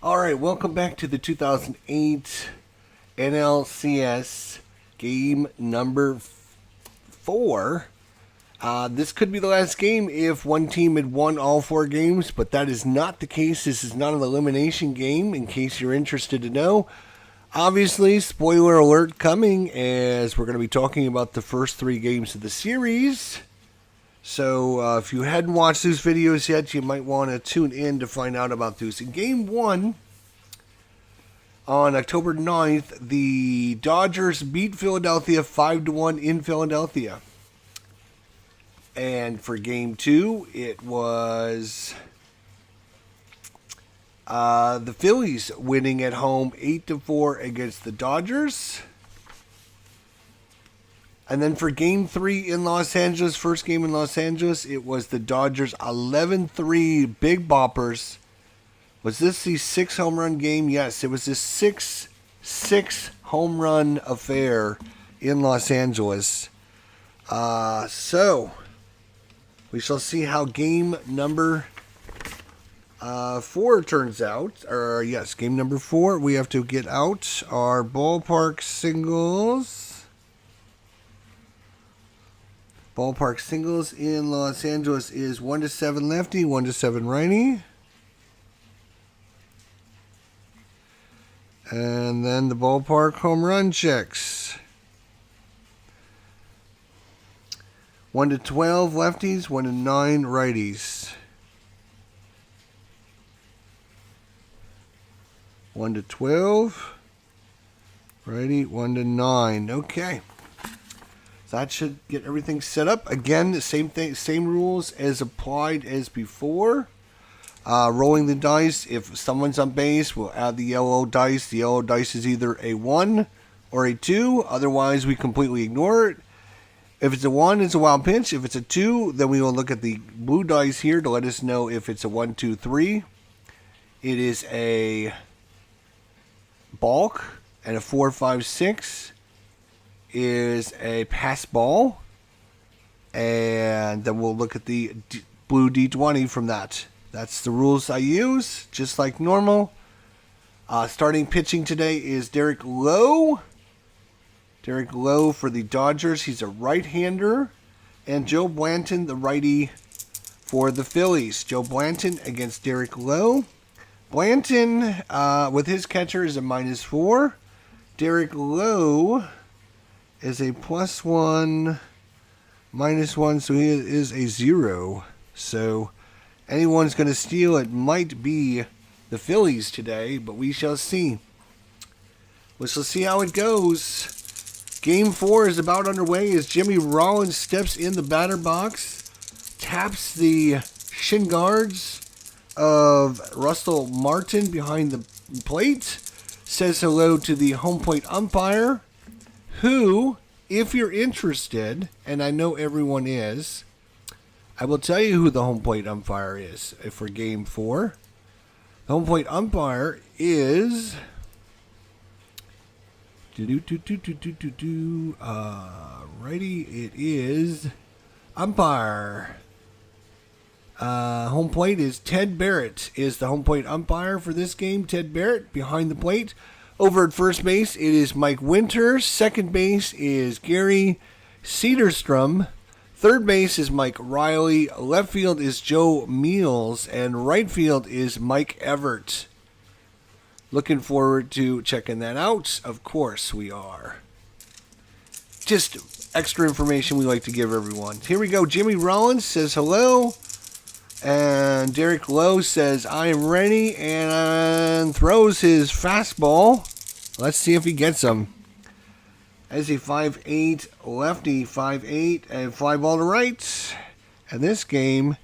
All right, welcome back to the 2008 NLCS game number 4. This could be the last game if one team had won all 4 games, but that is not the case. This is not an elimination game, in case you're interested to know. Obviously, spoiler alert coming, as we're going to be talking about the first 3 games of the series. So if you hadn't watched those videos yet, you might want to tune in to find out about those. In Game 1, on October 9th, the Dodgers beat Philadelphia 5-1 in Philadelphia. And for Game 2, it was the Phillies winning at home 8-4 against the Dodgers. And then for Game 3 in Los Angeles, first game in Los Angeles, it was the Dodgers 11-3 Big Boppers. Was this the 6 home run game? Yes, it was this 6 home run affair in Los Angeles. So we shall see how game number 4 turns out. Or yes, game number 4. We have to get out our ballpark singles. Ballpark singles in Los Angeles is 1-7 lefty, 1-7 righty. And then the ballpark home run checks. 1-12 lefties, 1-9 righties. 1-12 righty, 1-9. Okay. So that should get everything set up. Again, the same thing, same rules as applied as before. Rolling the dice. If someone's on base, we'll add the yellow dice. The yellow dice is either a 1 or a 2. Otherwise, we completely ignore it. If it's a 1, it's a wild pitch. If it's a 2, then we will look at the blue dice here to let us know if it's a 1, 2, 3. It is a balk, and a 4, 5, 6 is a pass ball. And then we'll look at the blue D20 from that. That's the rules I use, just like normal. Starting pitching today is Derek Lowe. Derek Lowe for the Dodgers. He's a right-hander. And Joe Blanton, the righty for the Phillies. Joe Blanton against Derek Lowe. Blanton, with his catcher, is a -4. Derek Lowe is a +1, -1, so he is a 0. So anyone's going to steal it might be the Phillies today, but we shall see. We shall see how it goes. Game 4 is about underway as Jimmy Rollins steps in the batter box, taps the shin guards of Russell Martin behind the plate, says hello to the home plate umpire, who, if you're interested, and I know everyone is, I will tell you who the home plate umpire is for Game 4. The home plate umpire is righty. It is umpire. Home plate is Ted Barrett is the home plate umpire for this game. Ted Barrett behind the plate. Over at first base, it is Mike Winter. Second base is Gary Cederstrom. Third base is Mike Riley. Left field is Joe Meals. And right field is Mike Everett. Looking forward to checking that out. Of course we are. Just extra information we like to give everyone. Here we go. Jimmy Rollins says hello. And Derek Lowe says, I am ready, and throws his fastball. Let's see if he gets him. As a 5'8 lefty, 5'8, and fly ball to right. And this game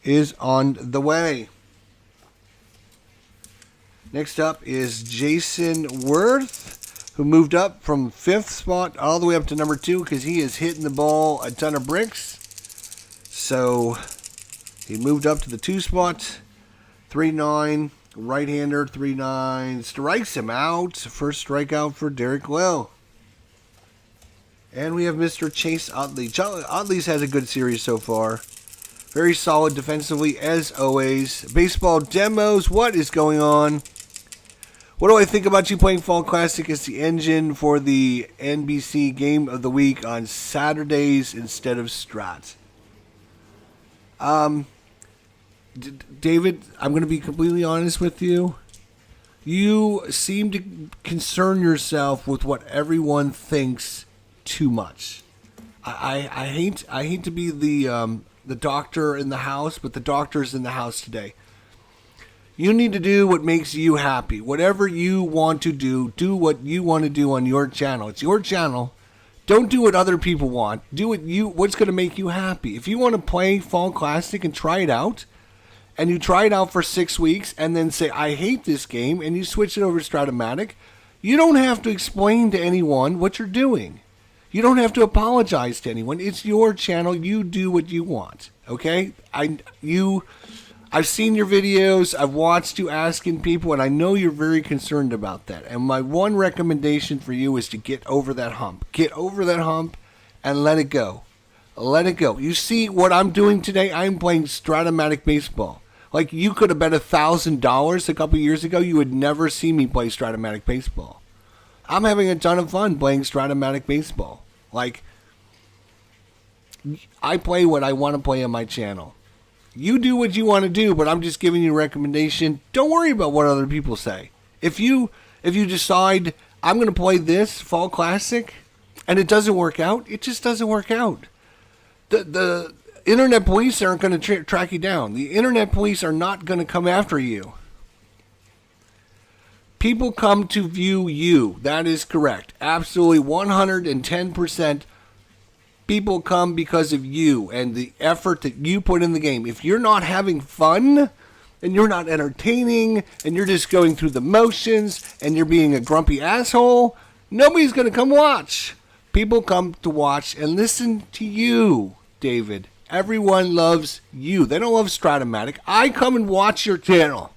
is on the way. Next up is Jason Worth, who moved up from 5th spot all the way up to number 2 because he is hitting the ball a ton of bricks. So he moved up to the 2 spot. 3-9, right-hander, 3-9, strikes him out. First strikeout for Derek Lowe. And we have Mr. Chase Utley. Utley's has a good series so far. Very solid defensively, as always. Baseball demos, what is going on? What do I think about you playing Fall Classic as the engine for the NBC Game of the Week on Saturdays instead of Strat? David, I'm going to be completely honest with you. You seem to concern yourself with what everyone thinks too much. I hate to be the doctor in the house, but the doctor's in the house today. You need to do what makes you happy. Whatever you want to do what you want to do on your channel. It's your channel. Don't do what other people want. Do what's going to make you happy. If you want to play Fall Classic and try it out, and you try it out for 6 weeks and then say, I hate this game, and you switch it over to Stratomatic, you don't have to explain to anyone what you're doing. You don't have to apologize to anyone. It's your channel. You do what you want. Okay? I've seen your videos. I've watched you asking people, and I know you're very concerned about that. And my one recommendation for you is to get over that hump. Get over that hump and let it go. Let it go. You see what I'm doing today? I'm playing Stratomatic baseball. Like, you could have bet $1,000 a couple years ago. You would never see me play Stratomatic baseball. I'm having a ton of fun playing Stratomatic baseball. Like, I play what I want to play on my channel. You do what you want to do, but I'm just giving you a recommendation. Don't worry about what other people say. If you decide I'm going to play this Fall Classic and it doesn't work out, it just doesn't work out. The internet police aren't going to track you down. The internet police are not going to come after you. People come to view you. That is correct. Absolutely 110%. People come because of you and the effort that you put in the game. If you're not having fun and you're not entertaining and you're just going through the motions and you're being a grumpy asshole, nobody's going to come watch. People come to watch and listen to you, David. Everyone loves you. They don't love Stratomatic. I come and watch your channel.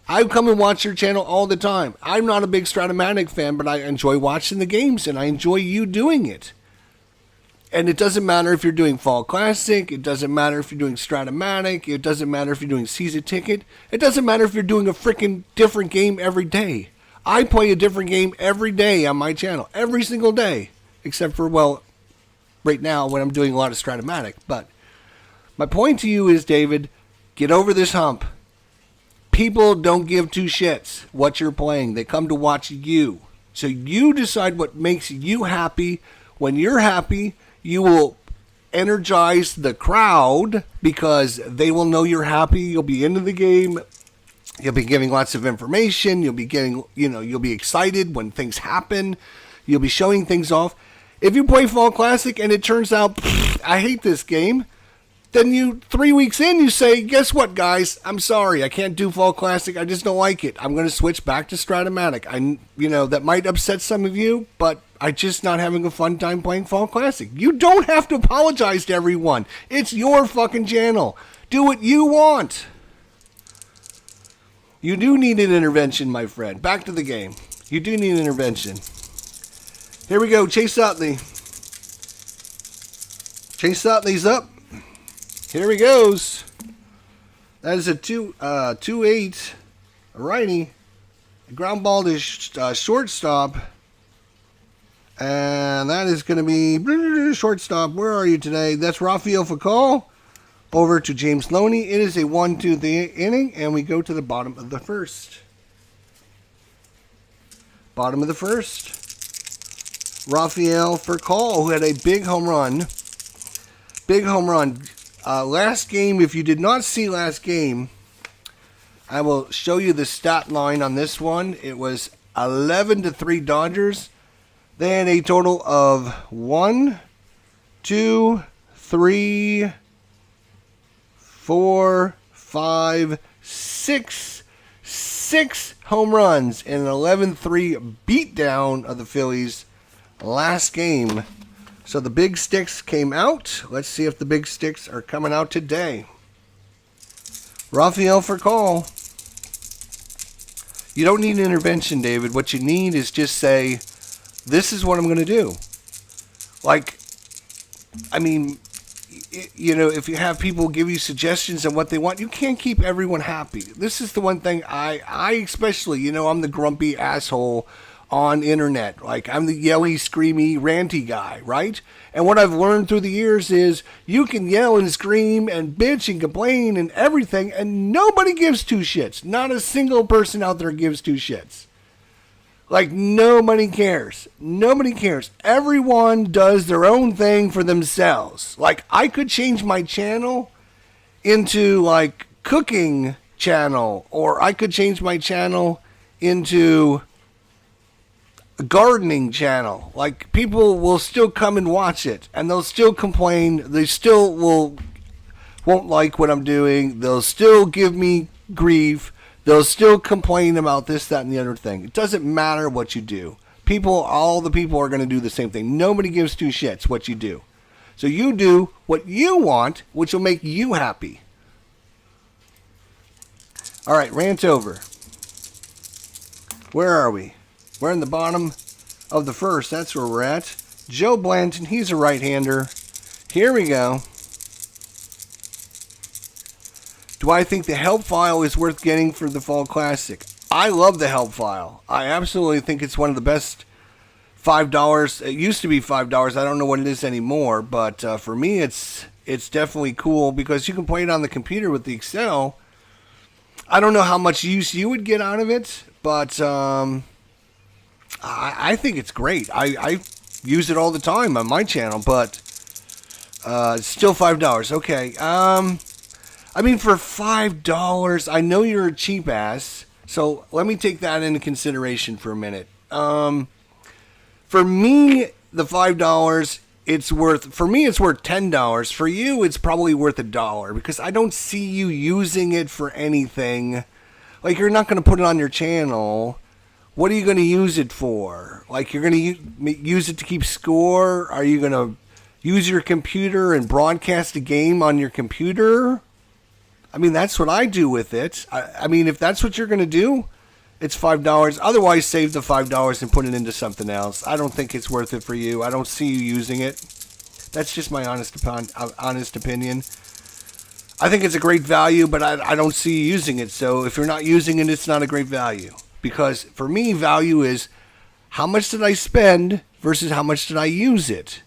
I come and watch your channel all the time. I'm not a big Stratomatic fan, but I enjoy watching the games and I enjoy you doing it. And it doesn't matter if you're doing Fall Classic. It doesn't matter if you're doing Stratomatic. It doesn't matter if you're doing Season Ticket. It doesn't matter if you're doing a freaking different game every day. I play a different game every day on my channel. Every single day. Except for, well, right now when I'm doing a lot of Stratomatic. But my point to you is, David, get over this hump. People don't give two shits what you're playing. They come to watch you. So you decide what makes you happy. When you're happy, you will energize the crowd because they will know you're happy. You'll be into the game. You'll be giving lots of information. You'll be getting, you'll be excited when things happen. You'll be showing things off. If you play Fall Classic and it turns out, I hate this game, then 3 weeks in, you say, guess what, guys? I'm sorry. I can't do Fall Classic. I just don't like it. I'm going to switch back to Stratomatic. That might upset some of you, but I'm just not having a fun time playing Fall Classic. You don't have to apologize to everyone. It's your fucking channel. Do what you want. You do need an intervention, my friend. Back to the game. You do need an intervention. Here we go. Chase Utley. Chase Utley's up. Here he goes. That is a 2-8 righty. Ground ball to shortstop. And that is going to be shortstop. Where are you today? That's Rafael Foucault. Over to James Loney. It is a 1-2 inning. And we go to the bottom of the first. Bottom of the first. Rafael Foucault, who had a big home run. Big home run. Last game, if you did not see last game, I will show you the stat line on this one. It was 11-3 Dodgers. They had a total of 1, 2, 3, 4, 5, 6 home runs in an 11-3 beatdown of the Phillies last game. So the big sticks came out. Let's see if the big sticks are coming out today. Rafael Foucault. You don't need an intervention, David. What you need is just say, this is what I'm going to do. if you have people give you suggestions on what they want, you can't keep everyone happy. This is the one thing I especially, I'm the grumpy asshole on internet. Like, I'm the yelly, screamy, ranty guy, right? And what I've learned through the years is you can yell and scream and bitch and complain and everything, and nobody gives two shits. Not a single person out there gives two shits. Like, nobody cares. Nobody cares. Everyone does their own thing for themselves. Like, I could change my channel into, like, cooking channel, or I could change my channel into a gardening channel. Like, people will still come and watch it, and they'll still complain. They still won't like what I'm doing. They'll still give me grief. They'll still complain about this, that, and the other thing. It doesn't matter what you do. All the people are going to do the same thing. Nobody gives two shits what you do. So you do what you want, which will make you happy. All right, rant over. Where are we? We're in the bottom of the first. That's where we're at. Joe Blanton, he's a right-hander. Here we go. Do I think the help file is worth getting for the Fall Classic? I love the help file. I absolutely think it's one of the best $5. It used to be $5. I don't know what it is anymore, but for me, it's definitely cool because you can play it on the computer with the Excel. I don't know how much use you would get out of it, but I think it's great. I use it all the time on my channel, but it's still $5. Okay. I mean, for $5, I know you're a cheap ass, so let me take that into consideration for a minute. For me, the $5, it's worth $10. For you, it's probably worth $1 because I don't see you using it for anything. Like, you're not going to put it on your channel. What are you going to use it for? Like, you're going to use it to keep score? Are you going to use your computer and broadcast a game on your computer? I mean, that's what I do with it. I mean, if that's what you're going to do, it's $5. Otherwise, save the $5 and put it into something else. I don't think it's worth it for you. I don't see you using it. That's just my honest opinion. I think it's a great value, but I don't see you using it. So if you're not using it, it's not a great value. Because for me, value is how much did I spend versus how much did I use it.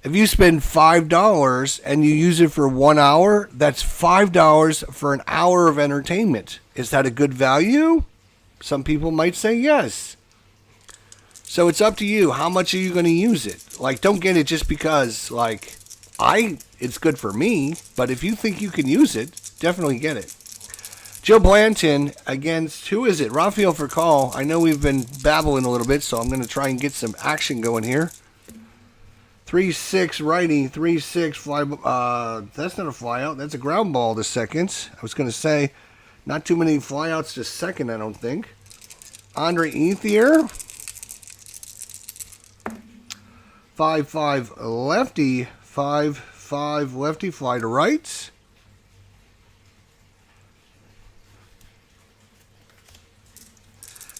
If you spend $5 and you use it for 1 hour, that's $5 for an hour of entertainment. Is that a good value? Some people might say yes. So it's up to you. How much are you going to use it? Like, don't get it just because, like, it's good for me. But if you think you can use it, definitely get it. Joe Blanton against, who is it? Rafael Furcal. I know we've been babbling a little bit, so I'm going to try and get some action going here. 3-6 righty, 3-6 fly. That's not a fly out. That's a ground ball to second. I was going to say, not too many flyouts to second, I don't think. Andre Ethier. 5-5 lefty. 5-5 lefty fly to right.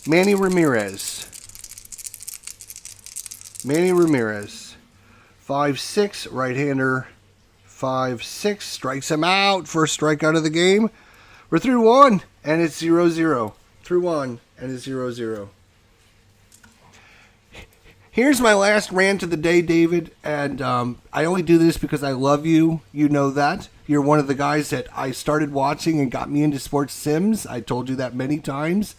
Manny Ramirez. 5-6 right-hander. 5-6 strikes him out. First strikeout of the game. We're through one, and it's 0-0. Through one, and it's 0-0. Here's my last rant of the day, David, and I only do this because I love you. You know that. You're one of the guys that I started watching and got me into sports sims. I told you that many times.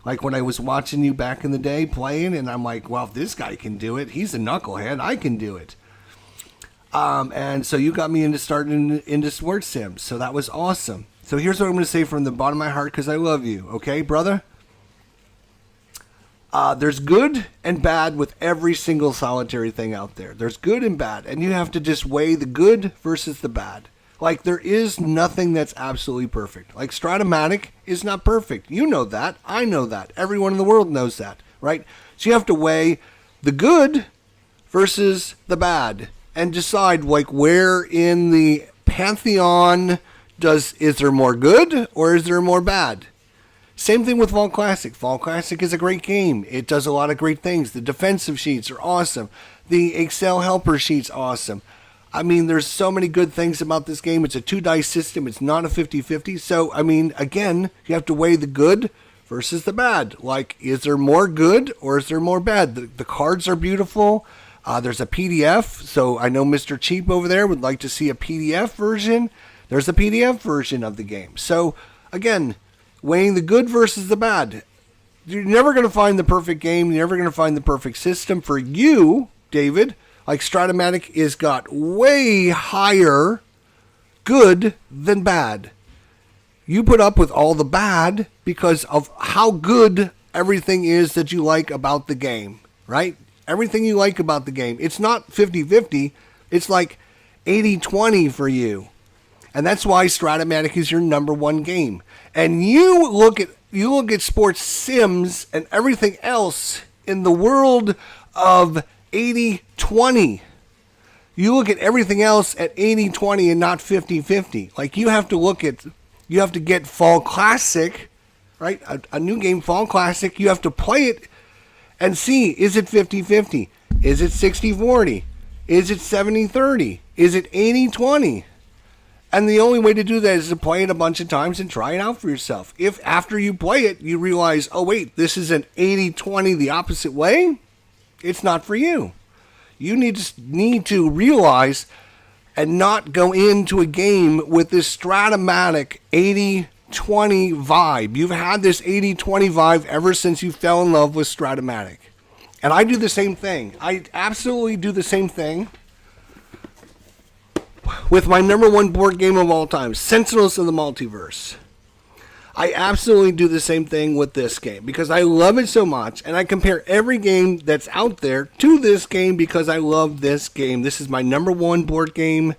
Like when I was watching you back in the day playing, and I'm like, well, if this guy can do it, he's a knucklehead, I can do it. And so you got me into starting into sports sims, so that was awesome. So here's what I'm going to say from the bottom of my heart, because I love you, okay, brother? There's good and bad with every single solitary thing out there. There's good and bad, and you have to just weigh the good versus the bad. Like, there is nothing that's absolutely perfect. Like, Stratomatic is not perfect. You know that. I know that. Everyone in the world knows that, right? So you have to weigh the good versus the bad and decide, like, where in the pantheon is there more good or is there more bad? Same thing with Fall Classic. Fall Classic is a great game. It does a lot of great things. The defensive sheets are awesome. The Excel helper sheet's awesome. I mean, there's so many good things about this game. It's a 2-dice system. It's not a 50-50. So, I mean, again, you have to weigh the good versus the bad. Like, is there more good or is there more bad? The cards are beautiful. There's a PDF. So I know Mr. Cheap over there would like to see a PDF version. There's a PDF version of the game. So, again, weighing the good versus the bad. You're never going to find the perfect game. You're never going to find the perfect system. For you, David, like Stratomatic is got way higher good than bad. You put up with all the bad because of how good everything is that you like about the game, right? Everything you like about the game. It's not 50-50. It's like 80-20 for you. And that's why Stratomatic is your number one game. And you look at sports sims and everything else in the world of 80-20. You look at everything else at 80-20 and not 50-50. Like you have to get Fall Classic, right? A new game, Fall Classic. You have to play it and see, is it 50-50? Is it 60-40? Is it 70-30? Is it 80-20? And the only way to do that is to play it a bunch of times and try it out for yourself. If after you play it, you realize, oh wait, this is an 80-20 the opposite way, it's not for you. You need to realize and not go into a game with this Stratomatic 80-20 vibe. You've had this 80-20 vibe ever since you fell in love with Stratomatic. And I do the same thing. I absolutely do the same thing with my number one board game of all time, Sentinels of the Multiverse. I absolutely do the same thing with this game because I love it so much, and I compare every game that's out there to this game because I love this game. This is my number one board game.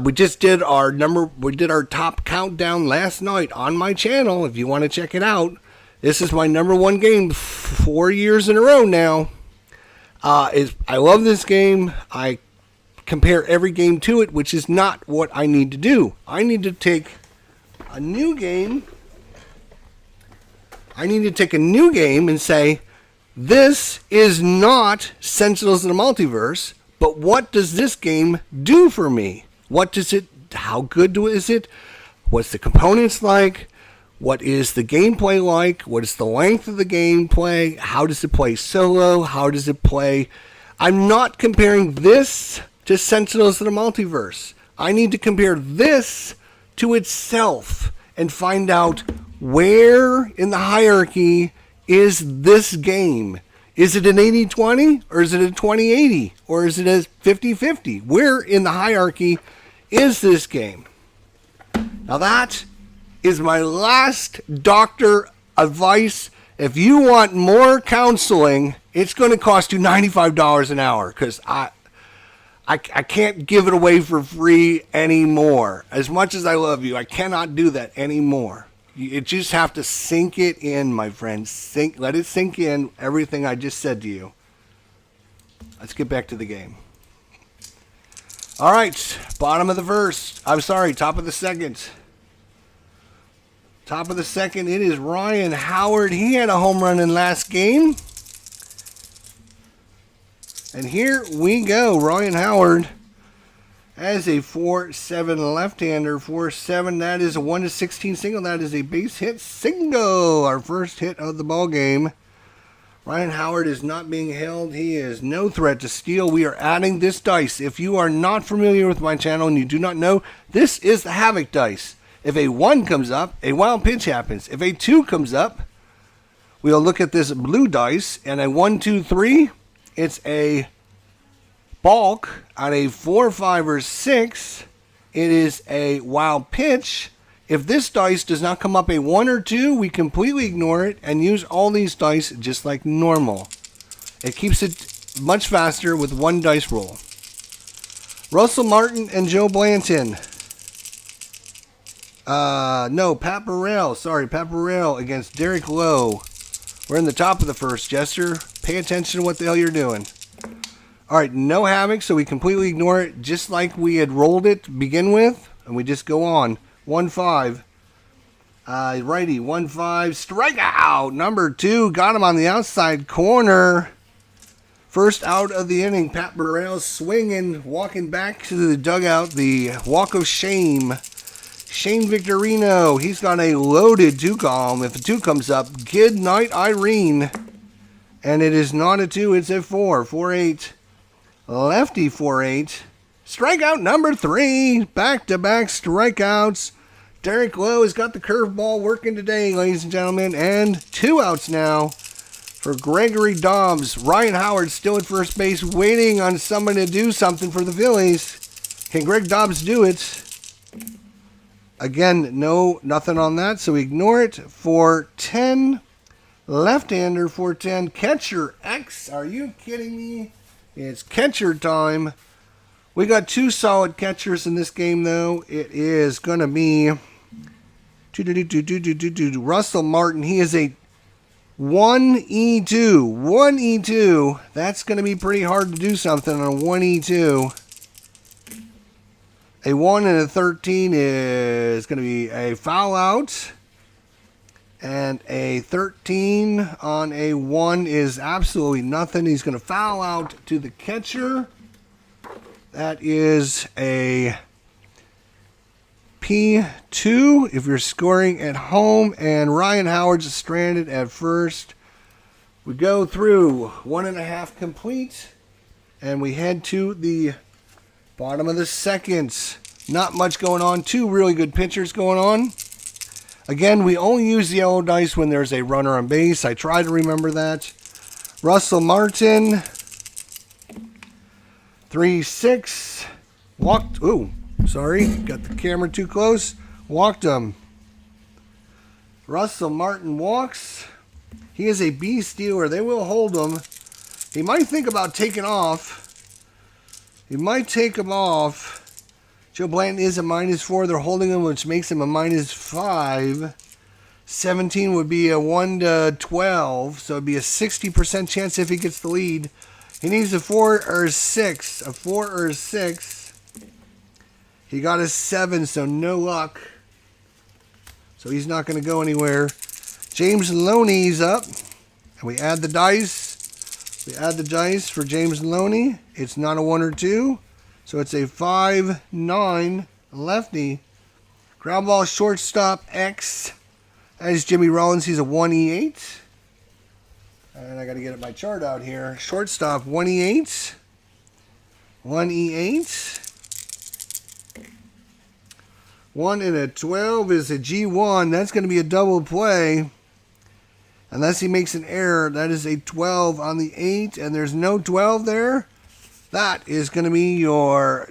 We did our top countdown last night on my channel. If you want to check it out, this is my number one game 4 years in a row now. I love this game. I compare every game to it, which is not what I need to do. I need to take a new game. And say, this is not Sentinels of the Multiverse, but what does this game do for me? How good is it? What's the components like? What is the gameplay like? What is the length of the gameplay? How does it play solo? How does it play? I'm not comparing this to Sentinels of the Multiverse. I need to compare this to itself and find out where in the hierarchy is this game. Is it an 80-20 or is it a 20-80 or is it a 50-50? Where in the hierarchy is this game? Now that is my last doctor advice. If you want more counseling, it's going to cost you $95 an hour because I can't give it away for free anymore. As much as I love you, I cannot do that anymore. You just have to sink it in, my friend. Let it sink in, everything I just said to you. Let's get back to the game. All right, top of the second. Top of the second, it is Ryan Howard. He had a home run in last game. And here we go. Ryan Howard has a 4-7 left-hander. 4-7. That is a 1-16 single. That is a base hit single. Our first hit of the ball game. Ryan Howard is not being held. He is no threat to steal. We are adding this dice. If you are not familiar with my channel and you do not know, this is the Havoc dice. If a 1 comes up, a wild pitch happens. If a 2 comes up, we'll look at this blue dice. And a 1, 2, 3, it's a balk. On a 4, 5, or 6, it is a wild pitch. If this dice does not come up a 1 or 2, we completely ignore it and use all these dice just like normal. It keeps it much faster with 1 dice roll. Russell Martin and Joe Blanton. Pat Burrell. Sorry, Pat Burrell against Derek Lowe. We're in the top of the first, Jester. Pay attention to what the hell you're doing. All right, no Havoc, so we completely ignore it just like we had rolled it to begin with, and we just go on. 1-5. Righty, 1-5. Strikeout. Number 2. Got him on the outside corner. First out of the inning, Pat Burrell swinging, walking back to the dugout, the walk of shame. Shane Victorino, he's got a loaded 2 column. If a 2 comes up, good night, Irene. And it is not a 2, it's a 4. 4-8. Lefty 4-8. Strikeout number 3. Back-to-back strikeouts. Derek Lowe has got the curveball working today, ladies and gentlemen. And 2 outs now for Gregory Dobbs. Ryan Howard still at first base, waiting on someone to do something for the Phillies. Can Greg Dobbs do it? Again, nothing on that, so ignore it. 4-10. Left-hander 4-10. Catcher X. Are you kidding me? It's catcher time. We got 2 solid catchers in this game, though. It is going to be Russell Martin. He is a 1E2. 1E2. That's going to be pretty hard to do something on a 1E2. A 1 and a 13 is going to be a foul out. And a 13 on a 1 is absolutely nothing. He's going to foul out to the catcher. That is a P2 if you're scoring at home. And Ryan Howard's stranded at first. We go through 1.5 complete. And we head to the bottom of the second. Not much going on. 2 really good pitchers going on. Again, we only use the yellow dice when there's a runner on base. I try to remember that. Russell Martin. 3-6. Walked. Ooh, sorry. Got the camera too close. Walked him. Russell Martin walks. He is a B stealer. They will hold him. He might think about taking off. He might take him off. Joe Blanton is a -4. They're holding him, which makes him a -5. 17 would be a 1-12, so it'd be a 60% chance if he gets the lead. He needs a 4 or a 6. A 4 or a 6. He got a 7, so no luck. So he's not going to go anywhere. James Loney's up. And we add the dice. We add the dice for James Loney. It's not a 1 or 2. So it's a 5-9 lefty. Ground ball shortstop X. That is Jimmy Rollins. He's a 1E8. And I got to get my chart out here. Shortstop 1E8. 1E8. 1 and a 12 is a G1. That's going to be a double play. Unless he makes an error. That is a 12 on the 8. And there's no 12 there. That is going to be your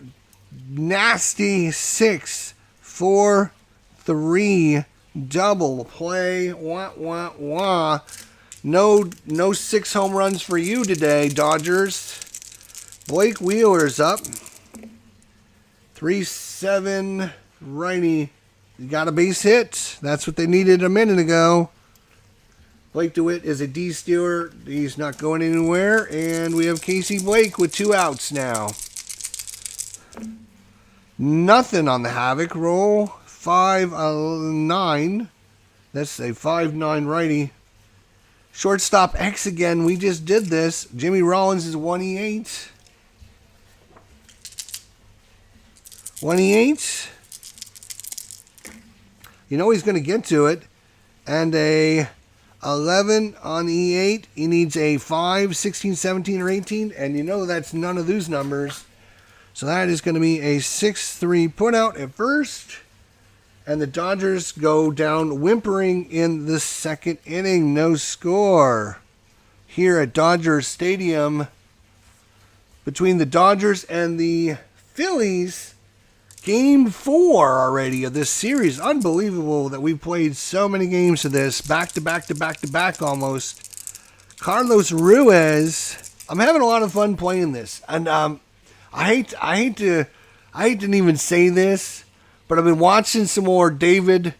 nasty 6-4-3 double play. Wah, wah, wah. No 6 home runs for you today, Dodgers. Blake Wheeler's up. 3-7 righty. You got a base hit. That's what they needed a minute ago. Blake DeWitt is a D stealer. He's not going anywhere. And we have Casey Blake with 2 outs now. Nothing on the Havoc. Roll 5-9. That's a 5-9 righty. Shortstop X again. We just did this. Jimmy Rollins is 1E8. 1E8. You know he's going to get to it. And a 11 on E8. He needs a 5, 16, 17, or 18. And you know that's none of those numbers. So that is going to be a 6-3 put out at first. And the Dodgers go down whimpering in the second inning. No score here at Dodger Stadium between the Dodgers and the Phillies. Game 4 already of this series. Unbelievable that we played so many games of this. Back to back to back to back almost. Carlos Ruiz. I'm having a lot of fun playing this. And I hate to even say this, but I've been watching some more David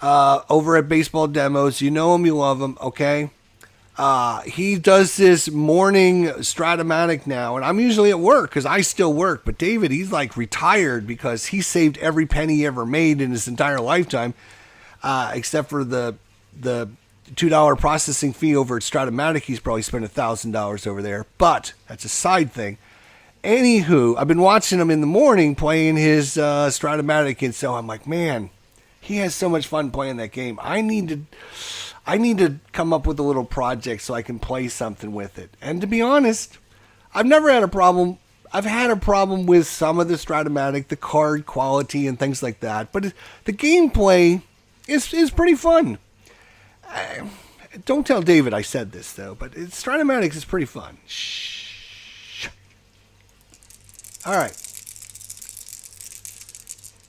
over at Baseball Demos. You know him, you love him, okay? He does this morning Stratomatic now, and I'm usually at work because I still work. But David, he's like retired because he saved every penny he ever made in his entire lifetime, except for the $2 processing fee over at Stratomatic. He's probably spent $1,000 over there, but that's a side thing. Anywho, I've been watching him in the morning playing his Stratomatic, and so I'm like, man, he has so much fun playing that game. I need to come up with a little project so I can play something with it. And to be honest, I've never had a problem. I've had a problem with some of the Stratomatic, the card quality and things like that, but the gameplay is pretty fun. Don't tell David I said this though, but Stratomatic is pretty fun. Shh. All right.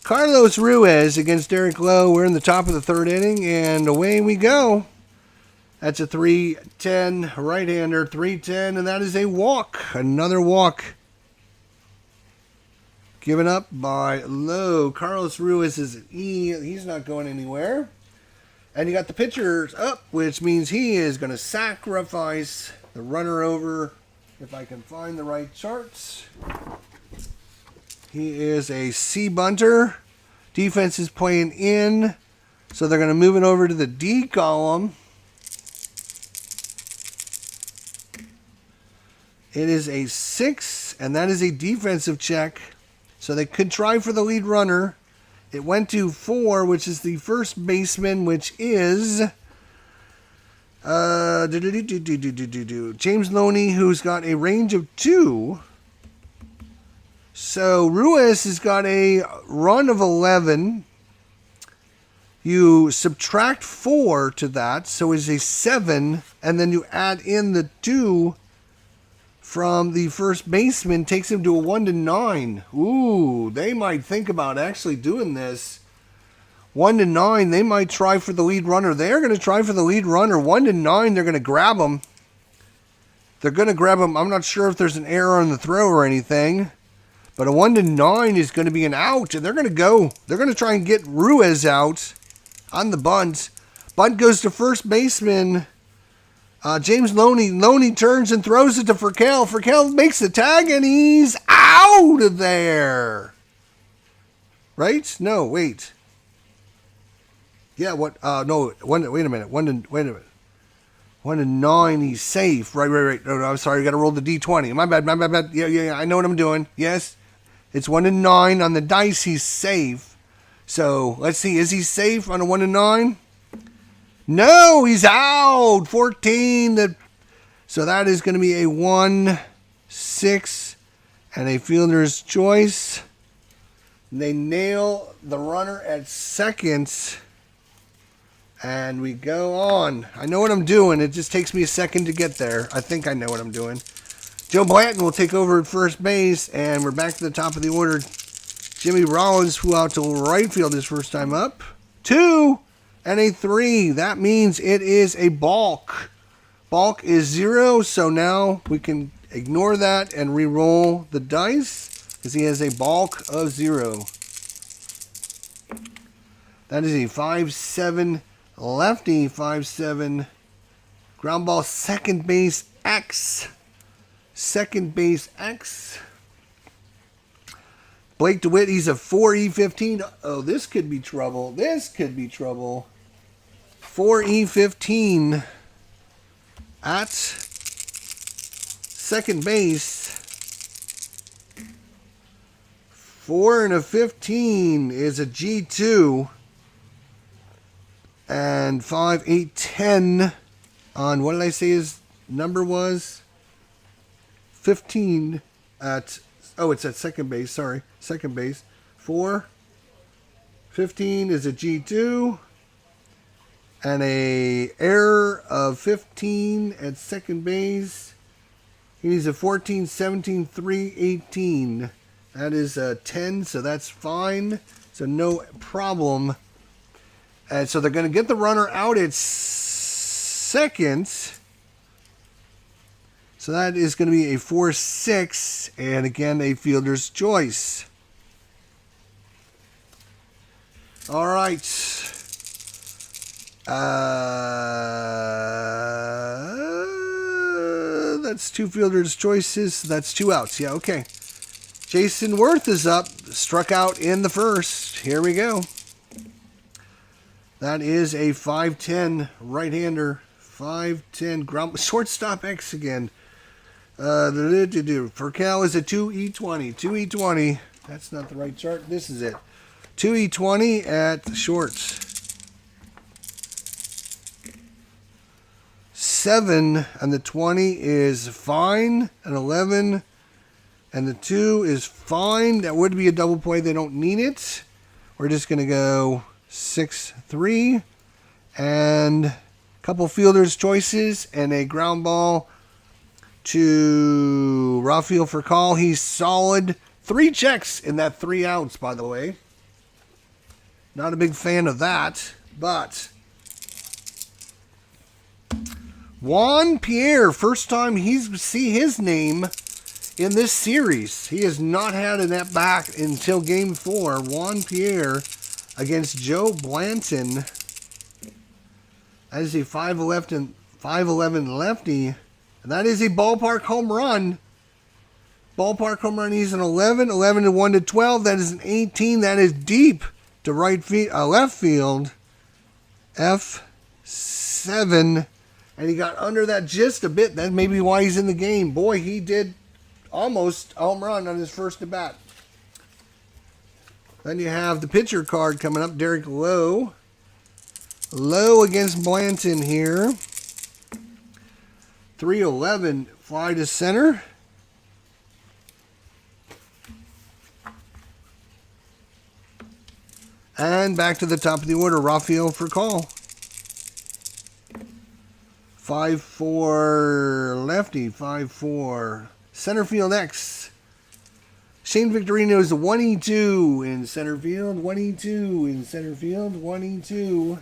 Carlos Ruiz against Derek Lowe. We're in the top of the third inning, and away we go. That's a 3-10 right-hander, 3-10, and that is a walk. Another walk. Given up by Lowe. Carlos Ruiz is an E. He's not going anywhere. And you got the pitchers up, which means he is going to sacrifice the runner over. If I can find the right charts. He is a C bunter. Defense is playing in, so they're going to move it over to the D column. It is a 6, and that is a defensive check. So they could try for the lead runner. It went to 4, which is the first baseman, which is James Loney, who's got a range of 2. So Ruiz has got a run of 11. You subtract 4 to that, so it's a 7, and then you add in the 2 from the first baseman, takes him to a 1-9. Ooh, they might think about actually doing this. 1-9, they might try for the lead runner. They're going to try for the lead runner. 1-9, they're going to grab him. They're going to grab him. I'm not sure if there's an error on the throw or anything. But a 1-9 is going to be an out, and they're going to go. They're going to try and get Ruiz out on the bunt. Bunt goes to first baseman. James Loney. Loney turns and throws it to Furkel. Furkel makes the tag, and he's out of there. Right? No, wait. Yeah, what? No, wait a minute. 1-9, he's safe. Right. No, I'm sorry, I got to roll the D20. My bad. Yeah, I know what I'm doing. Yes. It's 1-9 on the dice. He's safe. So let's see. Is he safe on a 1-9? No, he's out. 14. So that is going to be a 1-6 and a fielder's choice. They nail the runner at second. And we go on. I know what I'm doing. It just takes me a second to get there. I think I know what I'm doing. Joe Blanton will take over at first base, and we're back to the top of the order. Jimmy Rollins flew out to right field his first time up. 2 and a 3. That means it is a balk. Balk is 0, so now we can ignore that and re-roll the dice because he has a balk of 0. That is a 5-7 lefty, 5-7 ground ball, second base X. Second base X. Blake DeWitt, he's a 4E15. Oh, this could be trouble. 4E15 at second base. 4 and a 15 is a G2. And 5, 8, 10 on, what did I say his number was? 15 at, it's at second base, sorry. Second base. 4, 15 is a G2. And a error of 15 at second base. He's a 14, 17, 3, 18. That is a 10, so that's fine. So no problem. And so they're going to get the runner out at second. So that is going to be a 4-6, and again, a fielder's choice. All right. That's 2 fielder's choices. That's 2 outs. Yeah, okay. Jason Worth is up. Struck out in the first. Here we go. That is a 5'10 right-hander. 5'10 ground shortstop X again. For Cal is a 2E20. 2E20. That's not the right chart. This is it. 2E20 at the shorts. 7 and the 20 is fine. And 11 and the 2 is fine. That would be a double play. They don't need it. We're just going to go 6-3 and a couple fielders choices and a ground ball to Rafael for call. He's solid. 3 checks in that 3 outs, by the way. Not a big fan of that, but Juan Pierre, first time he's see his name in this series. He has not had an at bat until Game 4. Juan Pierre against Joe Blanton. That is a 5'11 lefty. And that is a ballpark home run. Ballpark home run. He's an 11. 11 to 1 to 12. That is an 18. That is deep to left field. F7. And he got under that just a bit. That may be why he's in the game. Boy, he did almost a home run on his first at bat. Then you have the pitcher card coming up. Derek Lowe. Lowe against Blanton here. 311 fly to center. And back to the top of the order. Rafael for call. 5-4 lefty. 5-4 center field X. Shane Victorino is a 1E2 in center field. 1E2 in center field. 1E2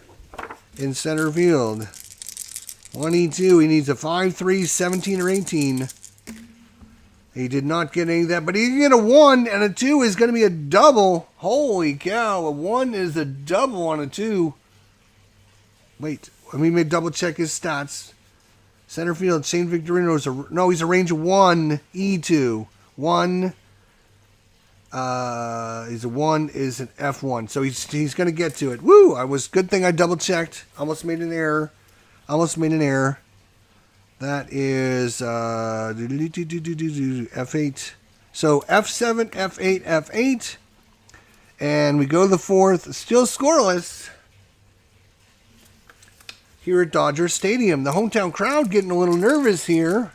in center field. 1E2. He needs a 5-3, 17 or 18. He did not get any of that, but he can get a 1, and a 2 is going to be a double. Holy cow. A 1 is a double on a 2. Wait, let me double check his stats. Center field, Shane Victorino is he's a range of 1, E2. 1. He's a 1 is an F1. So he's going to get to it. Woo! Good thing I double checked. Almost made an error. That is F8. So F7, F8, F8. And we go to the 4th. Still scoreless here at Dodger Stadium. The hometown crowd getting a little nervous here.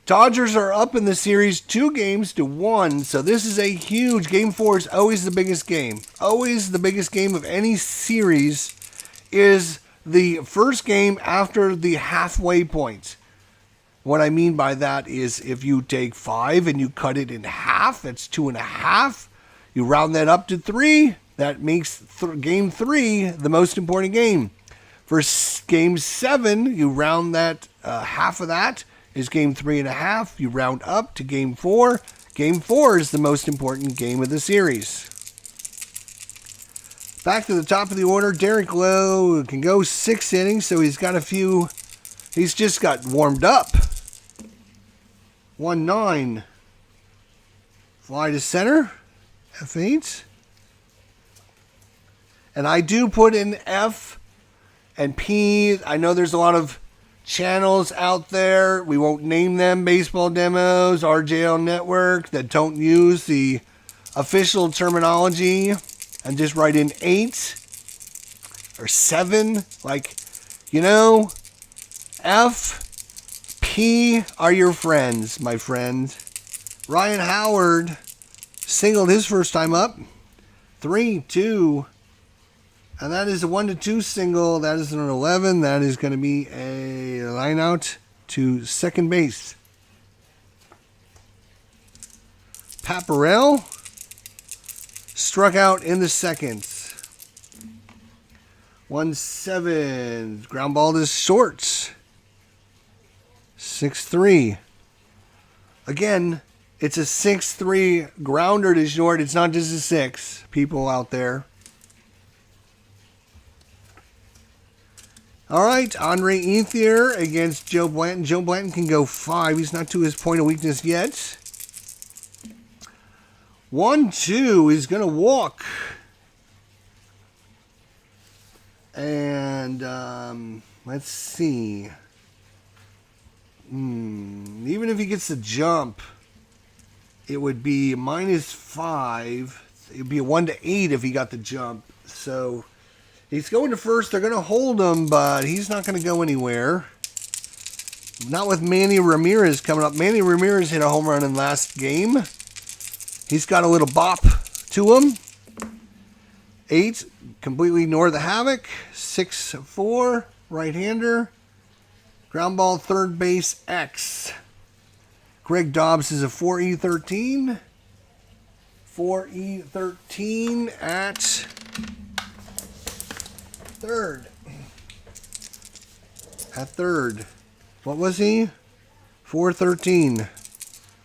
Dodgers are up in the series 2-1. So this is a huge Game 4 is always the biggest game. Always the biggest game of any series is the first game after the halfway point. What I mean by that is if you take 5 and you cut it in half, that's 2.5. You round that up to 3. That makes Game 3 the most important game. For Game 7, you round that half of that is Game 3.5. You round up to Game 4. Game 4 is the most important game of the series. Back to the top of the order, Derek Lowe can go 6 innings, so he's just got warmed up. 1-9. Fly to center, F8. And I do put in F and P. I know there's a lot of channels out there. We won't name them, Baseball Demos, RJL Network, that don't use the official terminology and just write in 8 or 7. F, P are your friends, my friend. Ryan Howard singled his first time up. 3-2. And that is a 1-2 single. That is an 11. That is going to be a line out to second base. Paparel struck out in the second. 1-7. Ground ball to short. 6-3. Again, it's a 6-3 grounder to short. It's not just a 6. People out there. All right, Andre Ethier against Joe Blanton. Joe Blanton can go 5. He's not to his point of weakness yet. 1-2. He's going to walk. And let's see. Even if he gets the jump, it would be -5. It would be a 1 to 8 if he got the jump. So he's going to first. They're going to hold him, but he's not going to go anywhere. Not with Manny Ramirez coming up. Manny Ramirez hit a home run in last game. He's got a little bop to him. 8, completely ignore the havoc. 6-4, right-hander. Ground ball, third base, X. Greg Dobbs is a 4E13. 4E13 at third. At third. What was he? 413.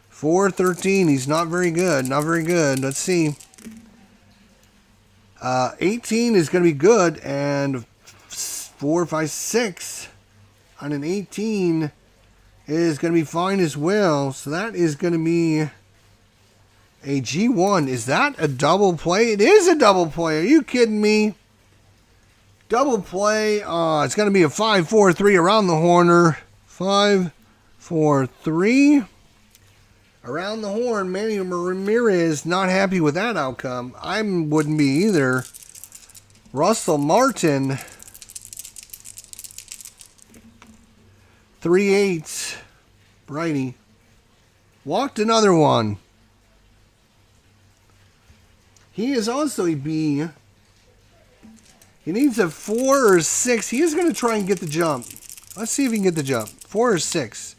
413. He's not very good. Not very good. Let's see. 18 is going to be good. And 4, 5, 6 on an 18 is going to be fine as well. So that is going to be a G1. Is that a double play? It is a double play. Are you kidding me? Double play. It's going to be a 5-4-3 around the horner. 5-4-3 around the horn. Manny Ramirez not happy with that outcome. I wouldn't be either. Russell Martin, 3-8, righty. Walked another one. He is also a B. He needs a 4 or 6. He is going to try and get the jump. Let's see if he can get the jump. 4 or 6.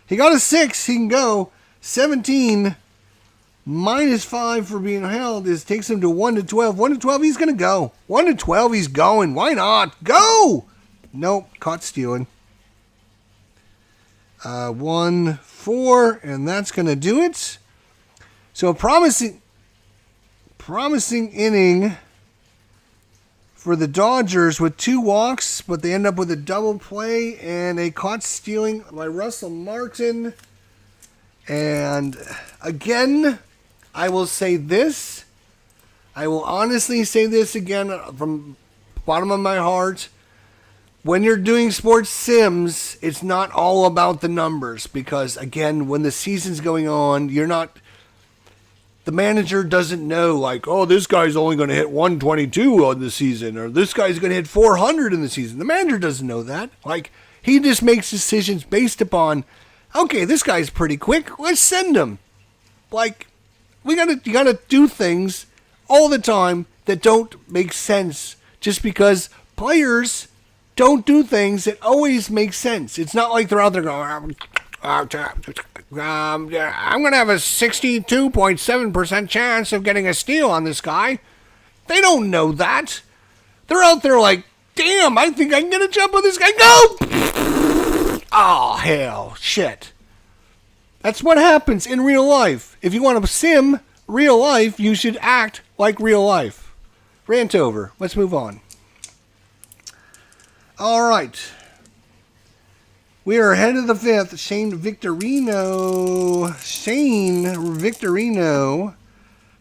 He got a 6. He can go. 17 -5 for being held takes him to 1 to 12. 1 to 12, he's going to go. 1 to 12, he's going. Why not? Go! Nope, caught stealing. 1-4, and that's going to do it. So a promising inning for the Dodgers with 2 walks, but they end up with a double play and a caught stealing by Russell Martin. And again, I will say this. I will honestly say this again from the bottom of my heart. When you're doing sports sims, it's not all about the numbers, because again, when the season's going on, the manager doesn't know, like, oh, this guy's only going to hit 122 on the season, or this guy's going to hit 400 in the season. The manager doesn't know that. Like, he just makes decisions based upon, okay, this guy's pretty quick, let's send him. Like, you gotta do things all the time that don't make sense just because players don't do things that always make sense. It's not like they're out there going, I'm going to have a 62.7% chance of getting a steal on this guy. They don't know that. They're out there like, damn, I think I can get a jump on this guy. Go! Oh, hell, shit. That's what happens in real life. If you want to sim real life, you should act like real life. Rant over. Let's move on. All right. We are ahead of the 5th. Shane Victorino.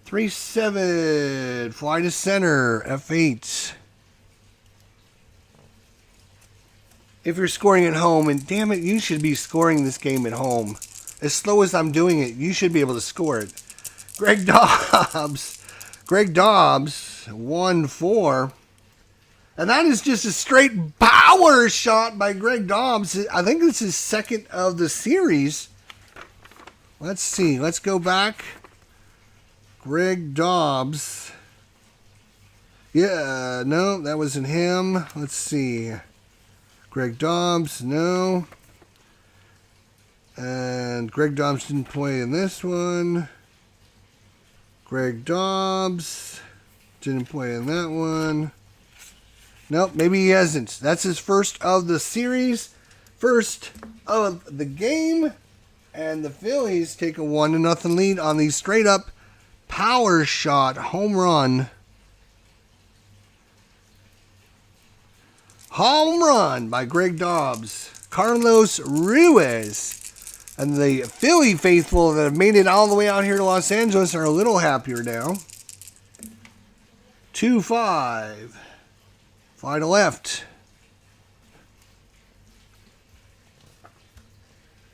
3-7. Fly to center. F8. If you're scoring at home, and damn it, you should be scoring this game at home. As slow as I'm doing it, you should be able to score it. Greg Dobbs. 1-4. And that is just a straight power shot by Greg Dobbs. I think this is second of the series. Let's see. Let's go back. Greg Dobbs. Yeah, no, that wasn't him. Let's see. Greg Dobbs, no. And Greg Dobbs didn't play in this one. Greg Dobbs didn't play in that one. Nope, maybe he hasn't. That's his first of the series. First of the game. And the Phillies take a 1-0 lead on the straight-up power shot home run. Home run by Greg Dobbs. Carlos Ruiz. And the Philly faithful that have made it all the way out here to Los Angeles are a little happier now. 2-5. Fly to left.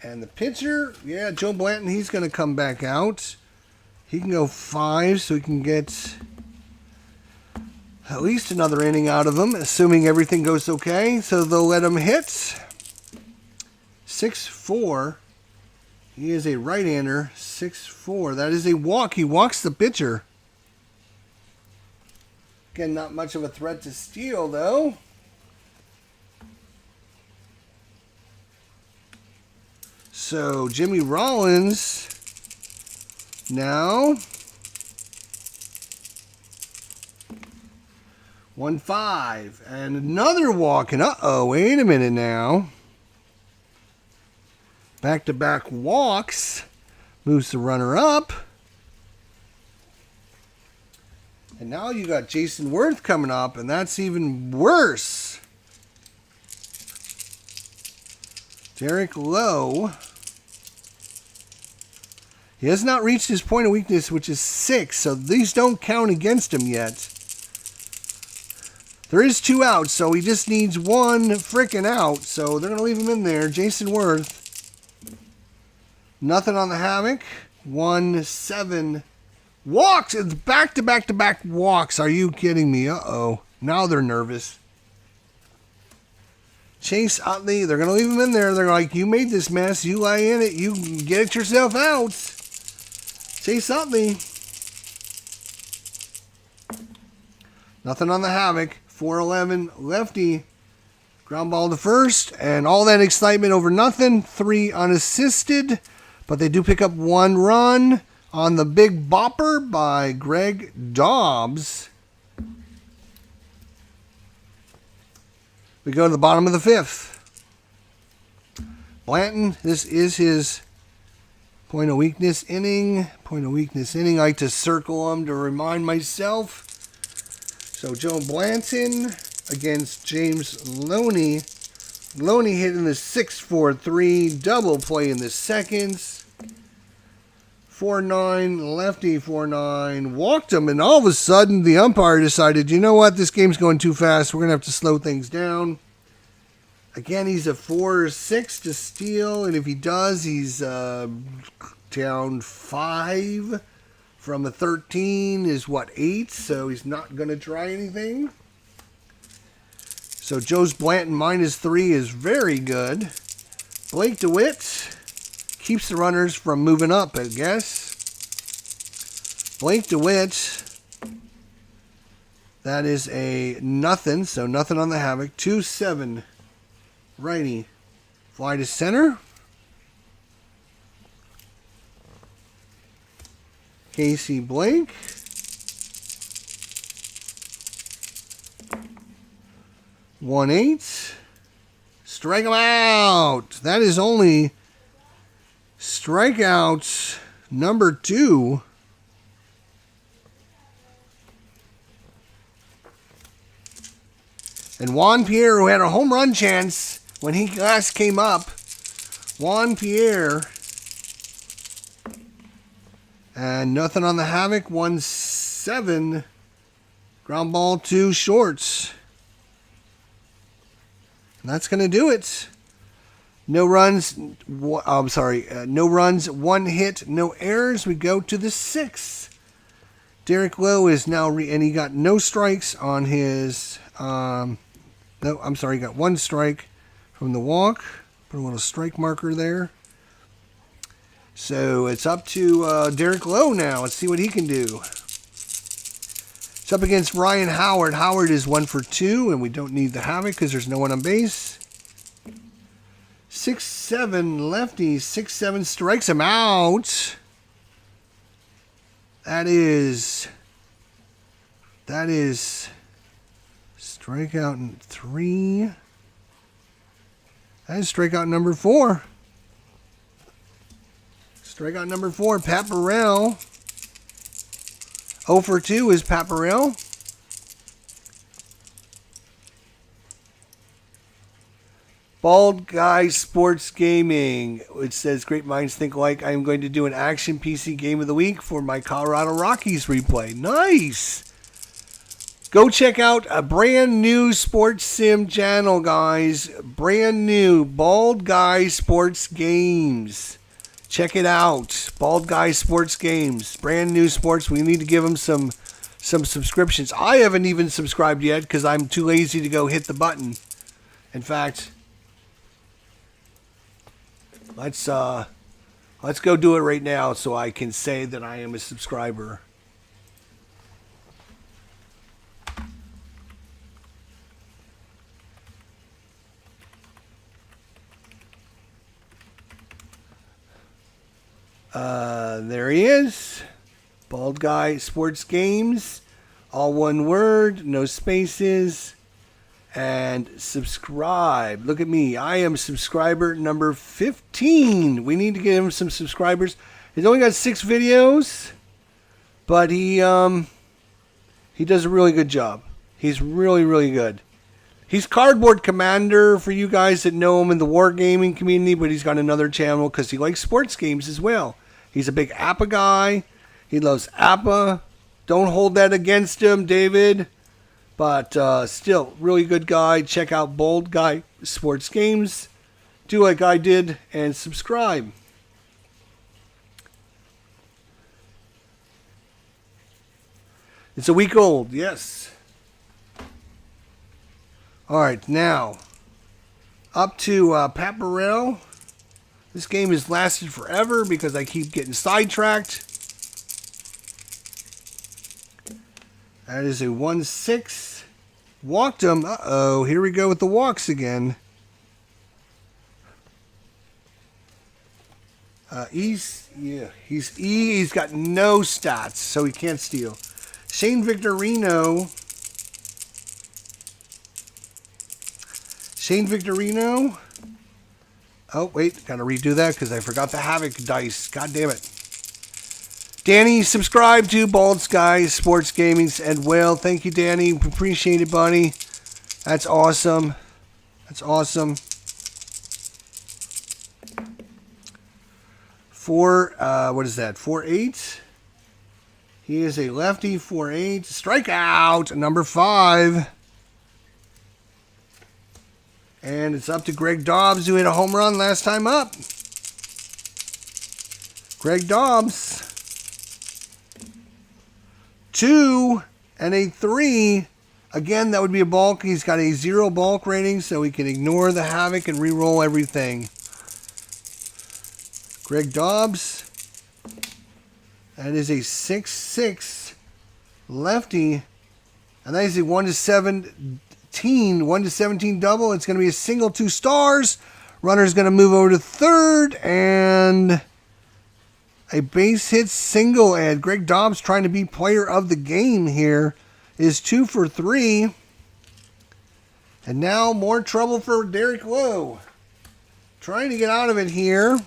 And the pitcher, yeah, Joe Blanton, he's going to come back out. He can go 5, so he can get at least another inning out of him, assuming everything goes okay. So they'll let him hit. 6-4. He is a right-hander. 6-4. That is a walk. He walks the pitcher. Again, not much of a threat to steal, though. So Jimmy Rollins now 1-5 and another walk. And wait a minute now. Back-to-back walks moves the runner up. And now you got Jason Worth coming up, and that's even worse. Derek Lowe. He has not reached his point of weakness, which is 6, so these don't count against him yet. There is 2 outs, so he just needs 1 frickin' out, so they're going to leave him in there. Jason Worth. Nothing on the Havoc. 1-7. Walks. It's back-to-back-to-back walks. Are you kidding me? Now they're nervous. Chase Utley. They're going to leave him in there. They're like, you made this mess. You lie in it. You get it yourself out. Chase Utley. Nothing on the Havoc. 4-11. Lefty. Ground ball to first. And all that excitement over nothing. 3 unassisted. But they do pick up 1 run on the big bopper by Greg Dobbs. We go to the bottom of the 5th. Blanton, this is his point of weakness inning. Point of weakness inning. I like to circle them to remind myself. So Joe Blanton against James Loney. Loney hitting the 6-4-3 double play in the seconds. 4-9, lefty 4-9, walked him, and all of a sudden the umpire decided, you know what, this game's going too fast. We're going to have to slow things down. Again, he's a 4-6 to steal, and if he does, he's down 5 from a 13 is 8, so he's not going to try anything. So Joe's Blanton -3 is very good. Blake DeWitt keeps the runners from moving up, I guess. Blake DeWitt, that is a nothing, so nothing on the Havoc. 2-7, righty. Fly to center. Casey Blake. 1-8. Strike him out. That is only strikeout number 2. And Juan Pierre, who had a home run chance when he last came up. Juan Pierre. And nothing on the Havoc. 1-7. Ground ball to shorts. And that's going to do it. No runs. No runs, 1 hit, no errors. We go to the 6th. Derek Lowe is now, and he got no strikes on his, he got 1 strike from the walk. Put a little strike marker there. So it's up to Derek Lowe now. Let's see what he can do. It's up against Ryan Howard. Howard is 1 for 2, and we don't need the Havoc because there's no one on base. 6-7 lefty. 6-7 strikes him out. That is strikeout 3. That is strikeout number 4. Strikeout number 4, Pat Burrell. 0 for 2 is Pat Burrell. Bald Guy Sports Gaming, which says great minds think alike. I am going to do an action PC game of the week for my Colorado Rockies replay. Nice. Go check out a brand new sports sim channel, guys. Brand new Bald Guy Sports Games. Check it out. Bald Guy Sports Games. Brand new sports. We need to give them some subscriptions. I haven't even subscribed yet because I'm too lazy to go hit the button. In fact, let's go do it right now so I can say that I am a subscriber. There he is. Bald Guy Sports Games. All one word, no spaces. And subscribe. Look at me. I am subscriber number 15. We need to get him some subscribers. He's only got 6 videos, but he does a really good job. He's really, really good. He's Cardboard Commander for you guys that know him in the wargaming community, but he's got another channel because he likes sports games as well. He's a big APA guy. He loves APA. Don't hold that against him, David. But still, really good guy. Check out Bold Guy Sports Games. Do like I did and subscribe. It's a week old, yes. All right, now up to Pat Burrell. This game has lasted forever because I keep getting sidetracked. That is a 1-6. Walked him. Uh-oh, here we go with the walks again. He's E. He's got no stats, so he can't steal. Shane Victorino. Oh, wait. Got to redo that because I forgot the Havoc dice. God damn it. Danny, subscribe to Bald Guy Sports Gaming and well. Thank you, Danny. Appreciate it, buddy. That's awesome. That's awesome. What is that? 4-8. He is a lefty. 4-8. Strikeout. Number 5. And it's up to Greg Dobbs, who hit a home run last time up. Greg Dobbs. 2 and a 3. Again, that would be a balk. He's got a 0 balk rating, so he can ignore the Havoc and re-roll everything. Greg Dobbs. That is a 6-6 lefty. And that is a 1-17 double. It's going to be a single, 2 stars. Runner's going to move over to third. And a base hit single. And Greg Dobbs, trying to be player of the game here, is 2 for 3. And now more trouble for Derek Lowe. Trying to get out of it here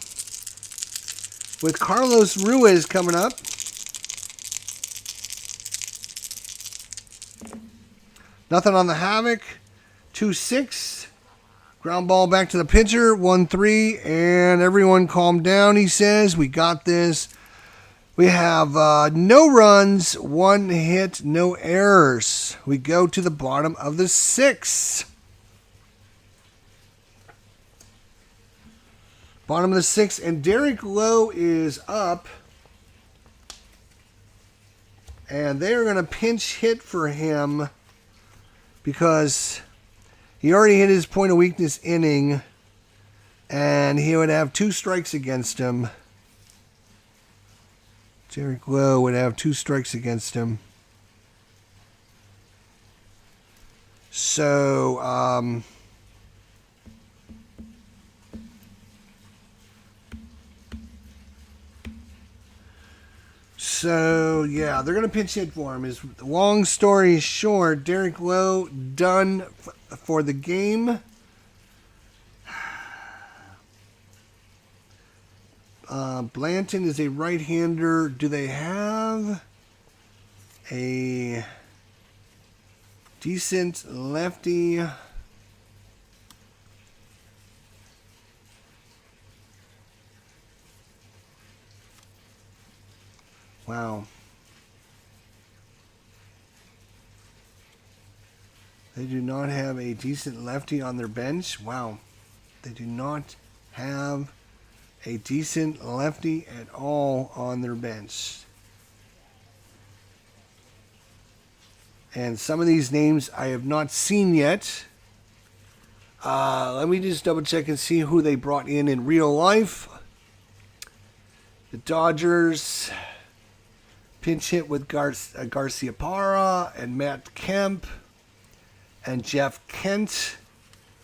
with Carlos Ruiz coming up. Nothing on the Havoc. 2-6. Ground ball back to the pitcher. 1-3. And everyone calm down, he says. We got this. We have no runs, 1 hit, no errors. We go to the bottom of the 6th. Bottom of the 6th. And Derek Lowe is up. And they're going to pinch hit for him because he already hit his point of weakness inning. And he would have 2 strikes against him. Derek Lowe would have 2 strikes against him. So, yeah, they're going to pinch hit for him. Long story short, Derek Lowe done for the game. Blanton is a right-hander. Do they have a decent lefty? Wow. They do not have a decent lefty on their bench. Wow. They do not have a decent lefty at all on their bench. And some of these names I have not seen yet. Let me just double check and see who they brought in real life. The Dodgers pinch hit with Garcia Parra and Matt Kemp and Jeff Kent.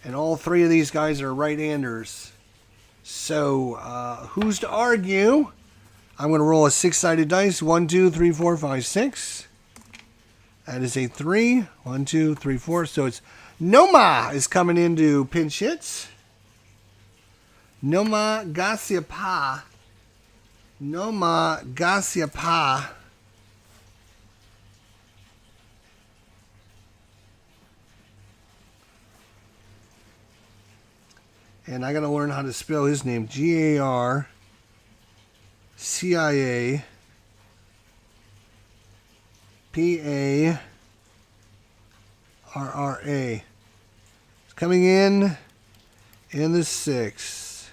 And all three of these guys are right-handers. So, who's to argue? I'm going to roll a 6-sided dice. 1, 2, 3, 4, 5, 6. That is a 3. 1, 2, 3, 4. So it's Noma is coming into pinch hits. Noma Garcia Parra. Noma Garcia Parra. And I got to learn how to spell his name. Garcia Parra. It's coming in the 6th.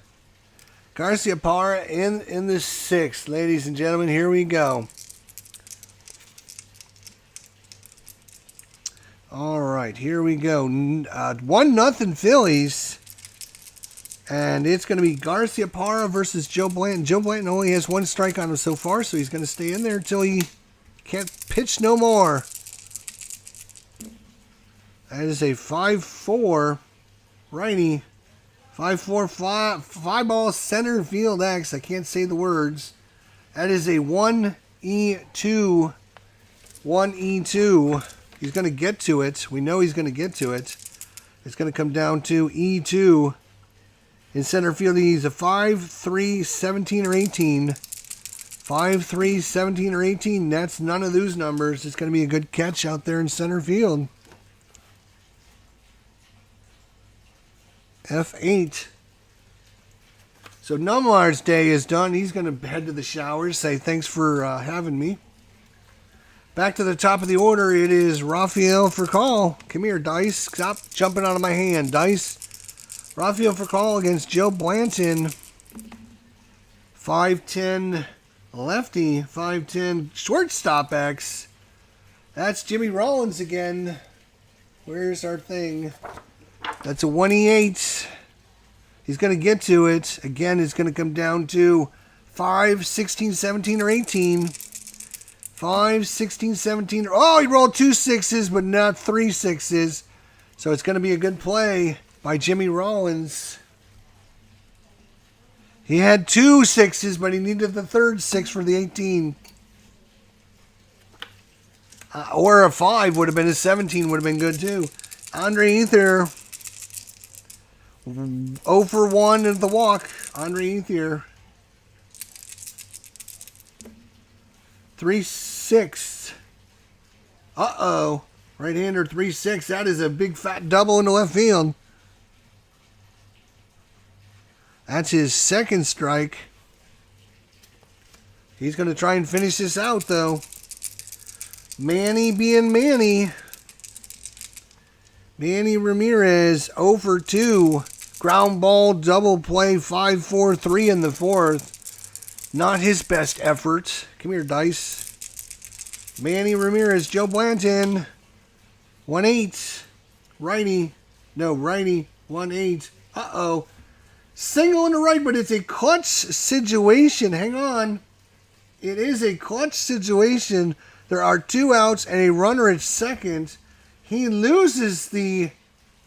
Garcia Parra in the 6th. Ladies and gentlemen, here we go. All right, here we go. 1-0 Phillies. And it's going to be Garcia Parra versus Joe Blanton. Joe Blanton only has 1 strike on him so far, so he's going to stay in there until he can't pitch no more. That is a 5-4 righty. 5-4, 5-ball center field X. I can't say the words. That is a 1-E-2. 1-E-2. He's going to get to it. We know he's going to get to it. It's going to come down to E2. In center field, he's a 5-3, 17, or 18. 5-3, 17, or 18. That's none of those numbers. It's going to be a good catch out there in center field. F8. So Numar's day is done. He's going to head to the showers, say thanks for having me. Back to the top of the order, it is Rafael Furcal. Come here, Dice. Stop jumping out of my hand, Dice. Rafael Furcal against Joe Blanton. 5'10 lefty, 5'10 shortstop X. That's Jimmy Rollins again. Where's our thing? That's a 1E8. He's going to get to it. Again, it's going to come down to 5, 16, 17, or 18. 5, 16, 17. Oh, he rolled 2 6s, but not 3 6s. So it's going to be a good play by Jimmy Rollins. He had 2 6s, but he needed the third 6 for the 18. Or a 5 would have been a 17, would have been good too. Andre Ethier. 0 for 1 at the walk. Andre Ethier. 3-6. Uh-oh. Right-hander 3-6. That is a big fat double in the left field. That's his second strike. He's going to try and finish this out, though. Manny being Manny. Manny Ramirez, 0 for 2. Ground ball, double play, 5-4-3 in the 4th. Not his best effort. Come here, Dice. Manny Ramirez, Joe Blanton. 1-8. Righty. No, righty. 1-8. Uh-oh. Single in the right, but it's a clutch situation. Hang on. It is a clutch situation. There are 2 outs and a runner at second. He loses the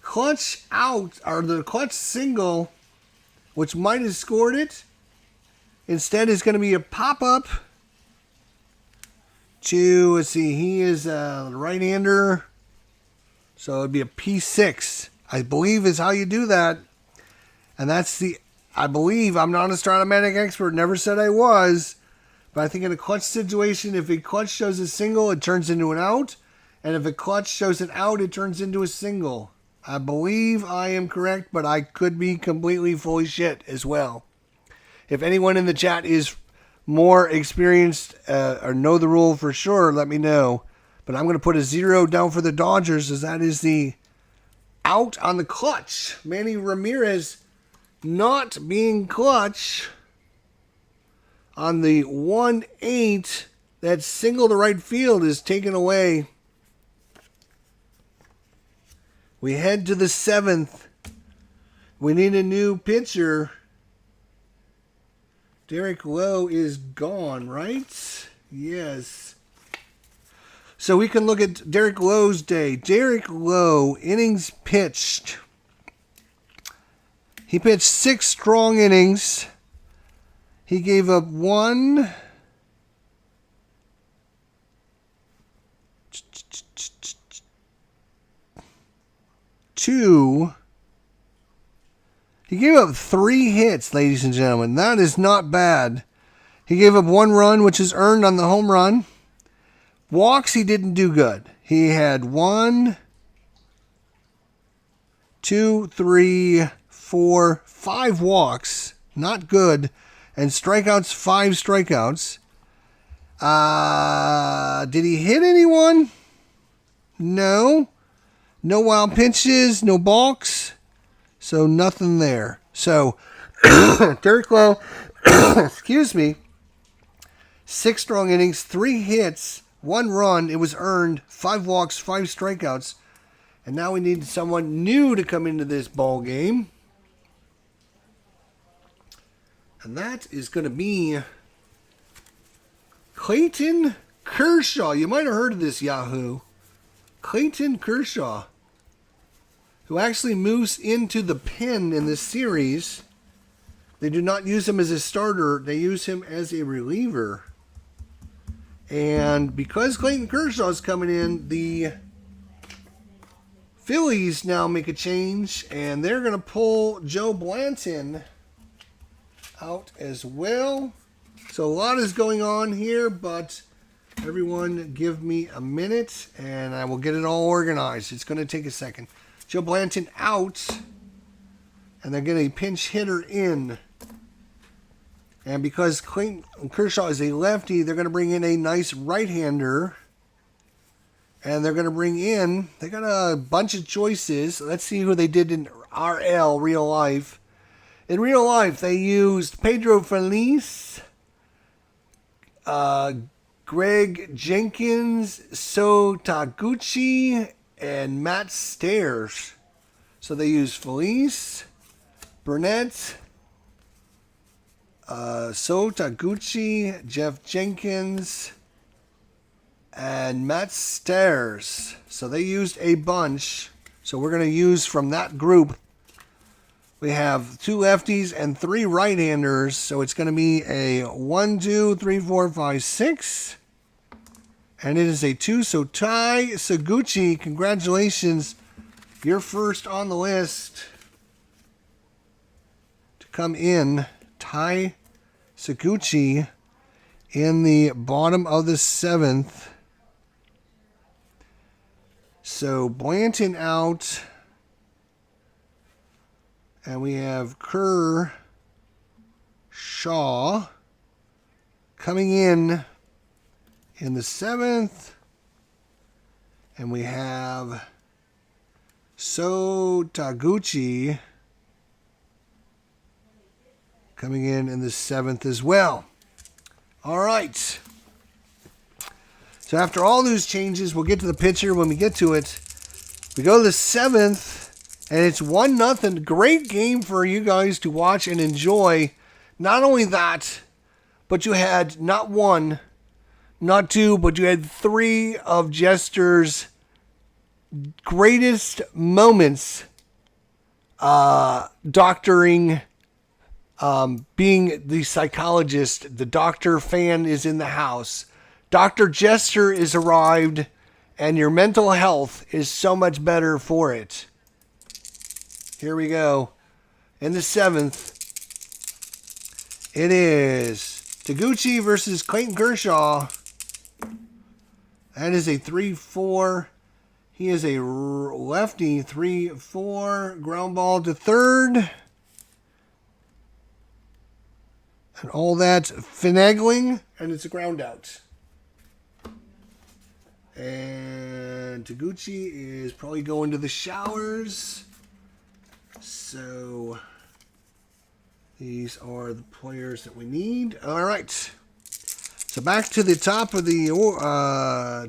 clutch out, or the clutch single, which might have scored it. Instead, it's going to be a pop-up to, let's see, he is a right-hander. So it'd be a P6, I believe is how you do that. And that's the, I believe, I'm not a Stratomatic expert, never said I was, but I think in a clutch situation, if a clutch shows a single, it turns into an out. And if a clutch shows an out, it turns into a single. I believe I am correct, but I could be completely fully shit as well. If anyone in the chat is more experienced or know the rule for sure, let me know. But I'm going to put a 0 down for the Dodgers, as that is the out on the clutch. Manny Ramirez not being clutch on the 1-8. That single to right field is taken away. We head to the 7th. We need a new pitcher. Derek Lowe is gone, right? Yes. So we can look at Derek Lowe's day. Derek Lowe, innings pitched. He pitched 6 strong innings. He gave up 1, 2. He gave up 3 hits, ladies and gentlemen. That is not bad. He gave up 1 run, which is earned on the home run. Walks, he didn't do good. He had 1, 2, 3, 4, 5 walks. Not good. And strikeouts, 5 strikeouts. Did he hit anyone? No. No wild pitches, no balks. So nothing there. So Derek Lowe, excuse me, 6 strong innings, 3 hits, 1 run. It was earned, 5 walks, 5 strikeouts. And now we need someone new to come into this ball game. And that is going to be Clayton Kershaw. You might have heard of this, Yahoo. Clayton Kershaw, who actually moves into the pen in this series. They do not use him as a starter. They use him as a reliever. And because Clayton Kershaw is coming in, the Phillies now make a change, and they're going to pull Joe Blanton out as well. So a lot is going on here, but everyone give me a minute, and I will get it all organized. It's going to take a second. Joe Blanton out, and they're getting a pinch hitter in. And because Clayton Kershaw is a lefty, they're going to bring in a nice right-hander. And they're going to bring in, they got a bunch of choices. Let's see who they did in RL, real life. In real life, they used Pedro Feliz, Greg Jenkins, So Taguchi, and Matt Stairs. So they used Feliz, Burnett, So Taguchi, Jeff Jenkins, and Matt Stairs. So they used a bunch. So we're going to use from that group. We have 2 lefties and 3 right-handers. So it's going to be a 1, 2, 3, 4, 5, 6. And it is a 2. So Tai Saguchi, congratulations. You're first on the list to come in. Tai Saguchi in the bottom of the 7th. So Blanton out. And we have Kershaw coming in the 7th. And we have So Taguchi coming in the 7th as well. All right. So after all those changes, we'll get to the pitcher when we get to it. We go to the 7th. And it's 1-0. Great game for you guys to watch and enjoy. Not only that, but you had not 1, not 2, but you had 3 of Jester's greatest moments doctoring, being the psychologist. The doctor fan is in the house. Dr. Jester is arrived, and your mental health is so much better for it. Here we go. In the 7th, it is Taguchi versus Clayton Kershaw. That is a 3-4. He is a lefty. 3-4. Ground ball to third. And all that finagling. And it's a ground out. And And Taguchi is probably going to the showers. So these are the players that we need. All right. So back to the top of the order.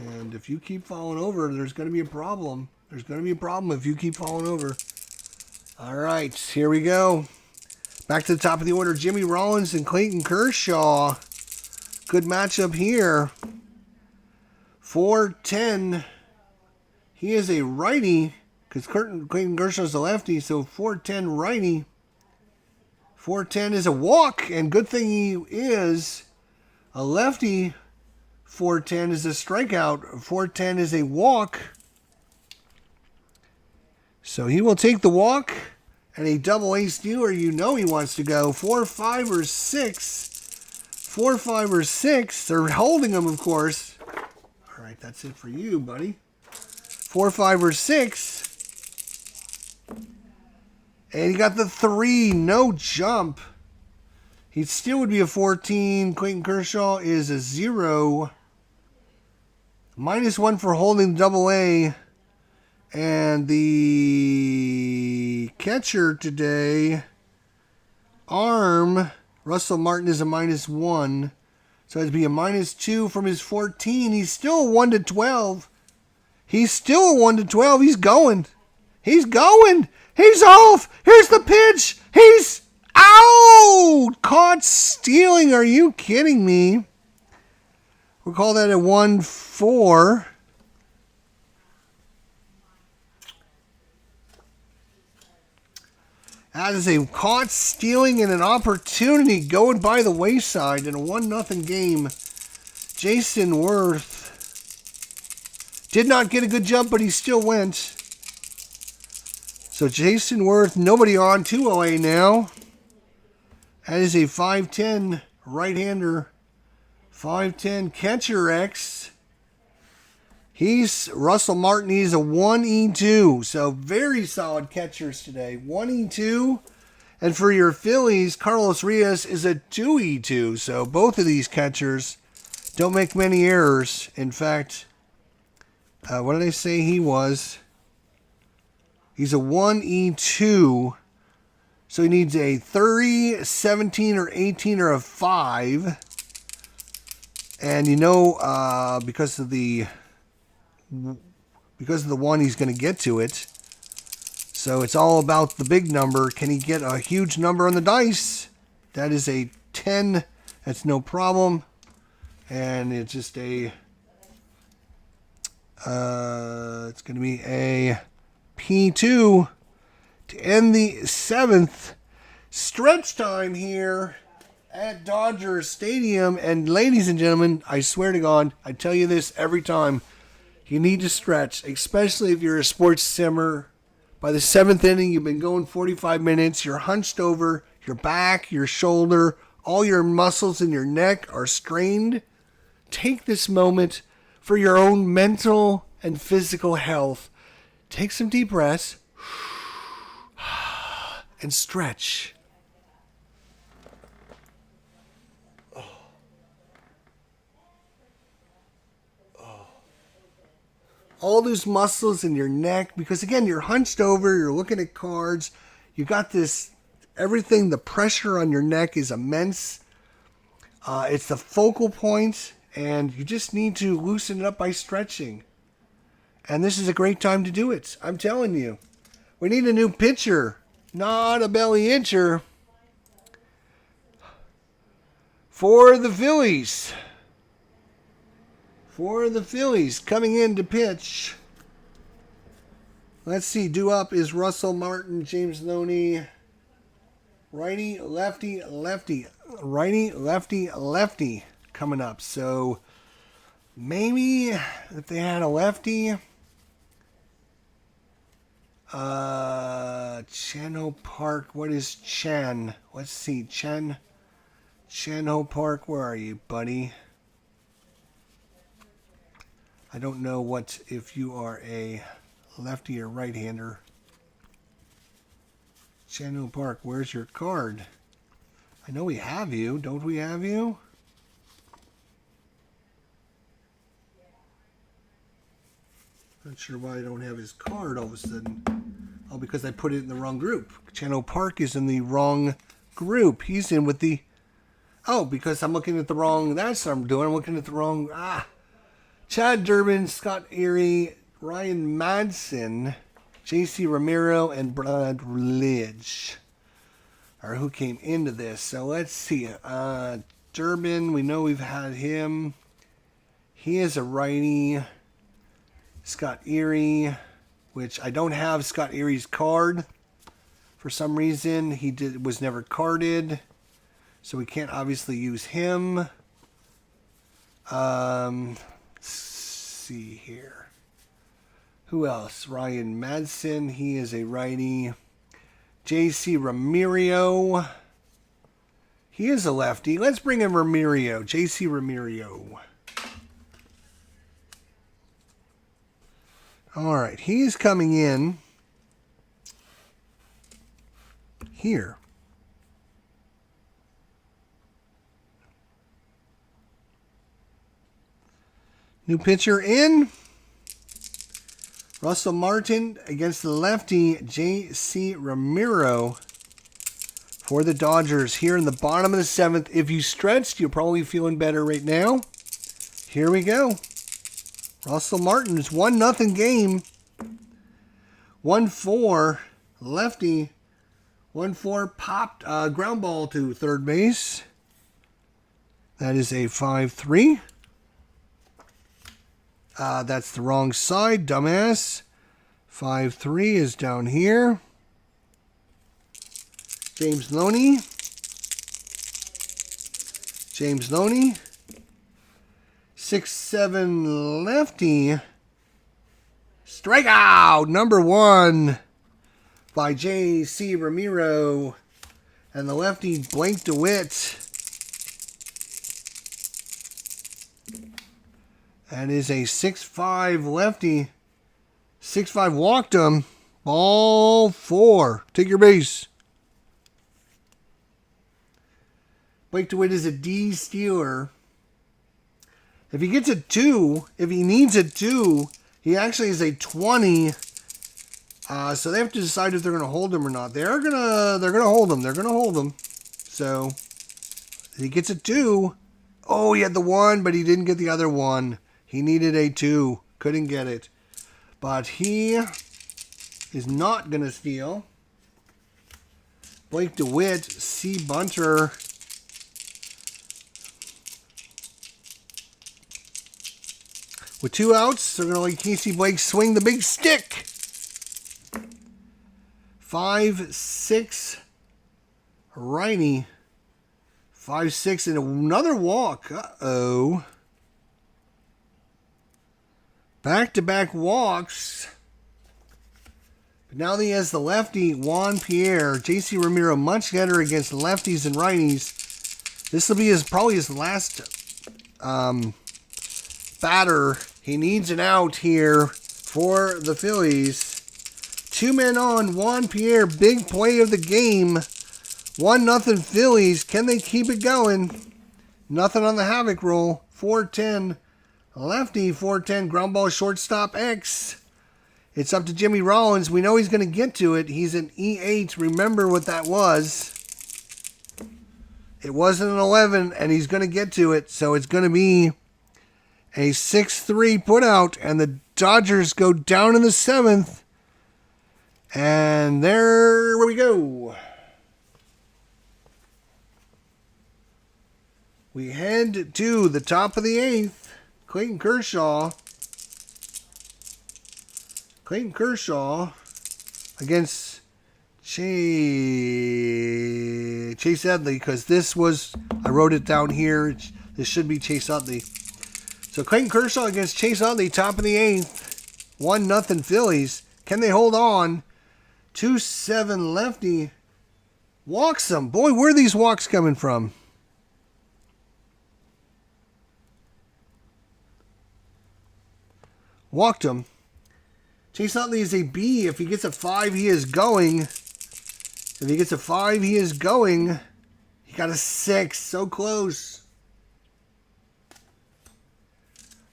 And if you keep falling over, there's going to be a problem. There's going to be a problem if you keep falling over. All right, here we go. Back to the top of the order, Jimmy Rollins and Clayton Kershaw. Good matchup here. 410. He is a righty because Clayton Kershaw is a lefty, so 410 righty. 410 is a walk, and good thing he is a lefty. 410 is a strikeout. 410 is a walk. So he will take the walk. And a double A stealer, you know he wants to go. 4, 5, or 6. 4, 5, or 6. They're holding him, of course. All right, that's it for you, buddy. 4, 5, or 6. And he got the 3. No jump. He still would be a 14. Clayton Kershaw is a 0. -1 for holding double A. And the catcher today, arm, Russell Martin is a -1. So it'd be a -2 from his 14. He's still a 1 to 12. He's still a 1 to 12. He's going. He's going. He's off. Here's the pitch. He's out. Caught stealing. Are you kidding me? We'll call that a 1-4. That is a caught stealing and an opportunity going by the wayside in a 1-0 game. Jason Worth did not get a good jump, but he still went. So Jason Worth, nobody on, 2-0 now. That is a 5'10 right-hander. 5'10 catcher X. He's Russell Martin. He's a 1E2. So very solid catchers today. 1E2. And for your Phillies, Carlos Rios is a 2E2. So both of these catchers don't make many errors. In fact, what did I say he was? He's a 1E2. So he needs a 30, 17, or 18, or a 5. And you know, because of the 1, he's going to get to it. So it's all about the big number. Can he get a huge number on the dice? That is a 10. That's no problem. And it's just a... it's going to be a P2 to end the 7th. Stretch time here at Dodger Stadium. And ladies and gentlemen, I swear to God, I tell you this every time. You need to stretch, especially if you're a sports simmer. By the 7th inning, you've been going 45 minutes. You're hunched over. Your back, your shoulder, all your muscles in your neck are strained. Take this moment for your own mental and physical health. Take some deep breaths and stretch. All those muscles in your neck, because again, you're hunched over, you're looking at cards, you got this, everything, the pressure on your neck is immense. It's the focal point, and you just need to loosen it up by stretching. And this is a great time to do it. I'm telling you. We need a new pitcher, not a belly itcher. For the Phillies. For the Phillies, coming in to pitch. Let's see, due up is Russell Martin, James Loney. Righty, lefty, lefty. Righty, lefty, lefty coming up. So maybe if they had a lefty. Chan-Ho Park. What is Chan? Let's see, Chan-Ho Park, where are you, buddy? I don't know what if you are a lefty or right-hander. Chan-Ho Park, where's your card? I know we have you. Don't we have you? Not sure why I don't have his card all of a sudden. Oh, because I put it in the wrong group. Chano Park is in the wrong group. He's in with the... Oh, because I'm looking at the wrong... That's what I'm doing. I'm looking at the wrong... Chad Durbin, Scott Erie, Ryan Madsen, J.C. Ramiro, and Brad Lidge are who came into this. So let's see. Durbin, we know we've had him. He is a righty. Scott Erie, which I don't have Scott Erie's card for some reason. He was never carded, so we can't obviously use him. Let's see here. Who else? Ryan Madsen, he is a righty. J.C. Ramiro, he is a lefty. Let's bring in Ramiro. J.C. Ramiro. All right, he's coming in here. New pitcher in. Russell Martin against the lefty J.C. Ramiro for the Dodgers here in the bottom of the 7th. If you stretched, you're probably feeling better right now. Here we go. Russell Martin's 1-0 game. 1-4 lefty. 1-4 popped ground ball to third base. That is a 5-3. That's the wrong side, dumbass. 5-3 is down here. James Loney. James Loney. 6-7 lefty. Strikeout number 1 by J.C. Ramiro. And the lefty Blake DeWitt. That is a 6-5 lefty. 6-5 walked him. Ball 4. Take your base. Blake DeWitt is a D stealer. If he gets a 2, if he needs a 2, he actually is a 20. So they have to decide if they're going to hold him or not. They're gonna hold him. They're gonna hold him. So if he gets a 2. Oh, he had the 1, but he didn't get the other 1. He needed a 2. Couldn't get it. But he is not going to steal. Blake DeWitt, C. Bunter. With 2 outs, they're going to let Casey Blake swing the big stick. 5-6 righty. 5-6 and another walk. Uh-oh. Back-to-back walks. But now he has the lefty, Juan Pierre. J.C. Ramiro, much better against lefties and righties. This will be probably his last batter. He needs an out here for the Phillies. 2 men on, Juan Pierre, big play of the game. 1-0 Phillies. Can they keep it going? Nothing on the havoc roll. 4-10. Lefty, 4-10, ground ball, shortstop, X. It's up to Jimmy Rollins. We know he's going to get to it. He's an E8. Remember what that was. It wasn't an 11, and he's going to get to it. So it's going to be a 6-3 put out, and the Dodgers go down in the 7th. And there we go. We head to the top of the 8th. Clayton Kershaw against Chase Utley, because this was, I wrote it down here, this should be Chase Utley. So Clayton Kershaw against Chase Utley, top of the 8th, 1-0 Phillies. Can they hold on? 2-7 lefty, walks them. Boy, where are these walks coming from? Walked him. Chase Utley is a B. If he gets a 5, he is going. If he gets a 5, he is going. He got a 6. So close.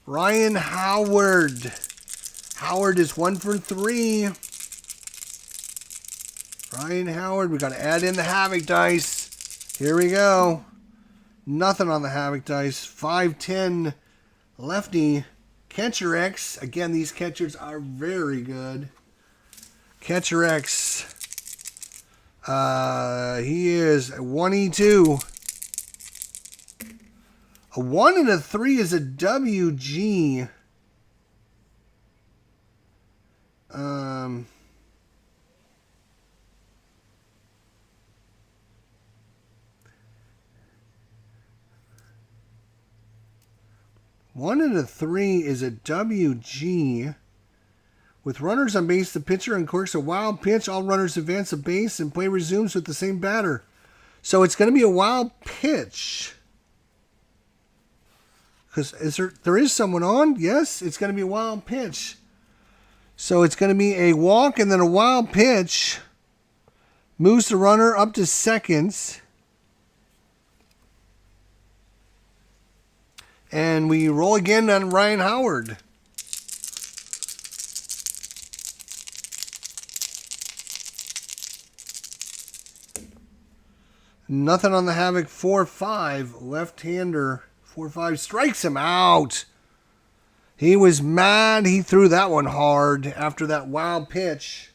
Ryan Howard Howard is 1 for 3. Ryan Howard, we got to add in the Havoc dice. Here we go. Nothing on the Havoc dice. 5-10 lefty. Catcher X. Again, these catchers are very good. Catcher X. He is a 1E2. A 1 and a 3 is a WG. One and a 3 is a WG. With runners on base, the pitcher uncorks a wild pitch. All runners advance the base and play resumes with the same batter. So it's going to be a wild pitch. Because there is someone on? Yes, it's going to be a wild pitch. So it's going to be a walk and then a wild pitch. Moves the runner up to seconds. And we roll again on Ryan Howard. Nothing on the Havoc. 4-5. Left-hander. 4-5 strikes him out. He was mad. He threw that one hard after that wild pitch.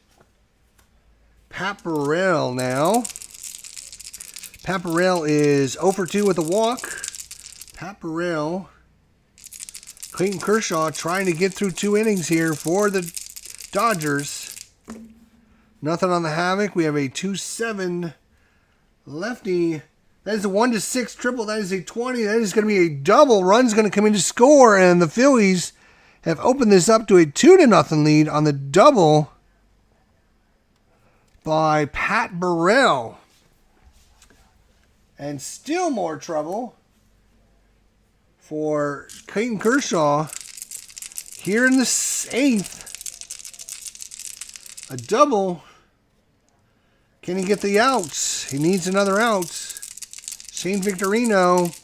Pat Burrell now. Pat Burrell is 0 for 2 with a walk. Pat Burrell. Clayton Kershaw trying to get through 2 innings here for the Dodgers. Nothing on the Havoc. We have a 2-7 lefty. That is a 1-6 triple. That is a 20. That is going to be a double. Run's going to come in to score, and the Phillies have opened this up to a 2-0 lead on the double by Pat Burrell. And still more trouble for Clayton Kershaw here in the 8th. A double. Can he get the outs? He needs another out. Shane Victorino.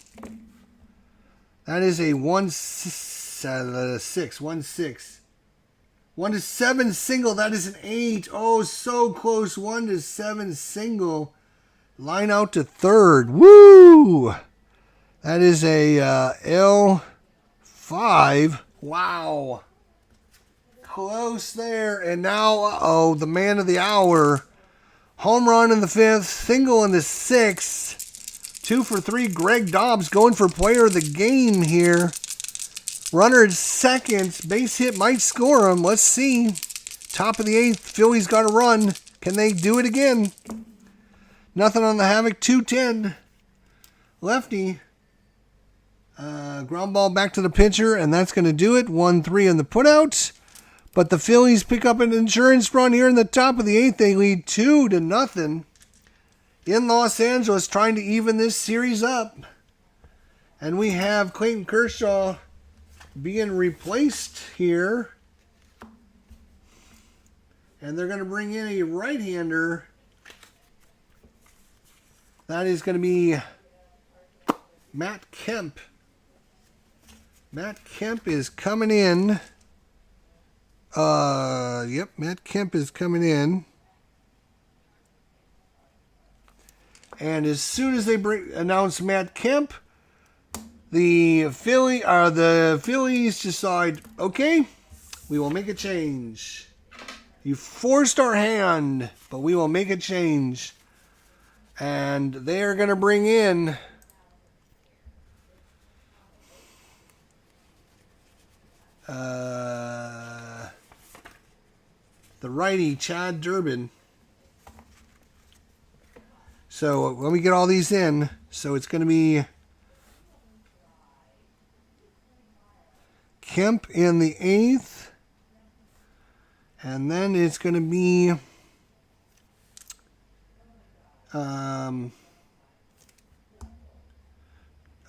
That is a 1-6. 1-7 single. That is an 8. Oh, so close. 1-7 single. Line out to third. Woo! That is a L5. Wow. Close there. And now, the man of the hour. Home run in the 5th. Single in the 6th. 2 for 3. Greg Dobbs going for player of the game here. Runner at second. Base hit might score him. Let's see. Top of the 8th. Phillies got a run. Can they do it again? Nothing on the Havoc. 2-10. Lefty. Ground ball back to the pitcher, and that's going to do it. 1-3 on the putout. But the Phillies pick up an insurance run here in the top of the 8th. They lead 2-0 in Los Angeles, trying to even this series up. And we have Clayton Kershaw being replaced here. And they're going to bring in a right-hander. That is going to be Matt Kemp. Matt Kemp is coming in. Yep, Matt Kemp is coming in. And as soon as they announce Matt Kemp, the Phillies decide, okay, we will make a change. You forced our hand, but we will make a change. And they are going to bring in the righty, Chad Durbin. So let me get all these in. So it's going to be Kemp in the 8th. And then it's going to be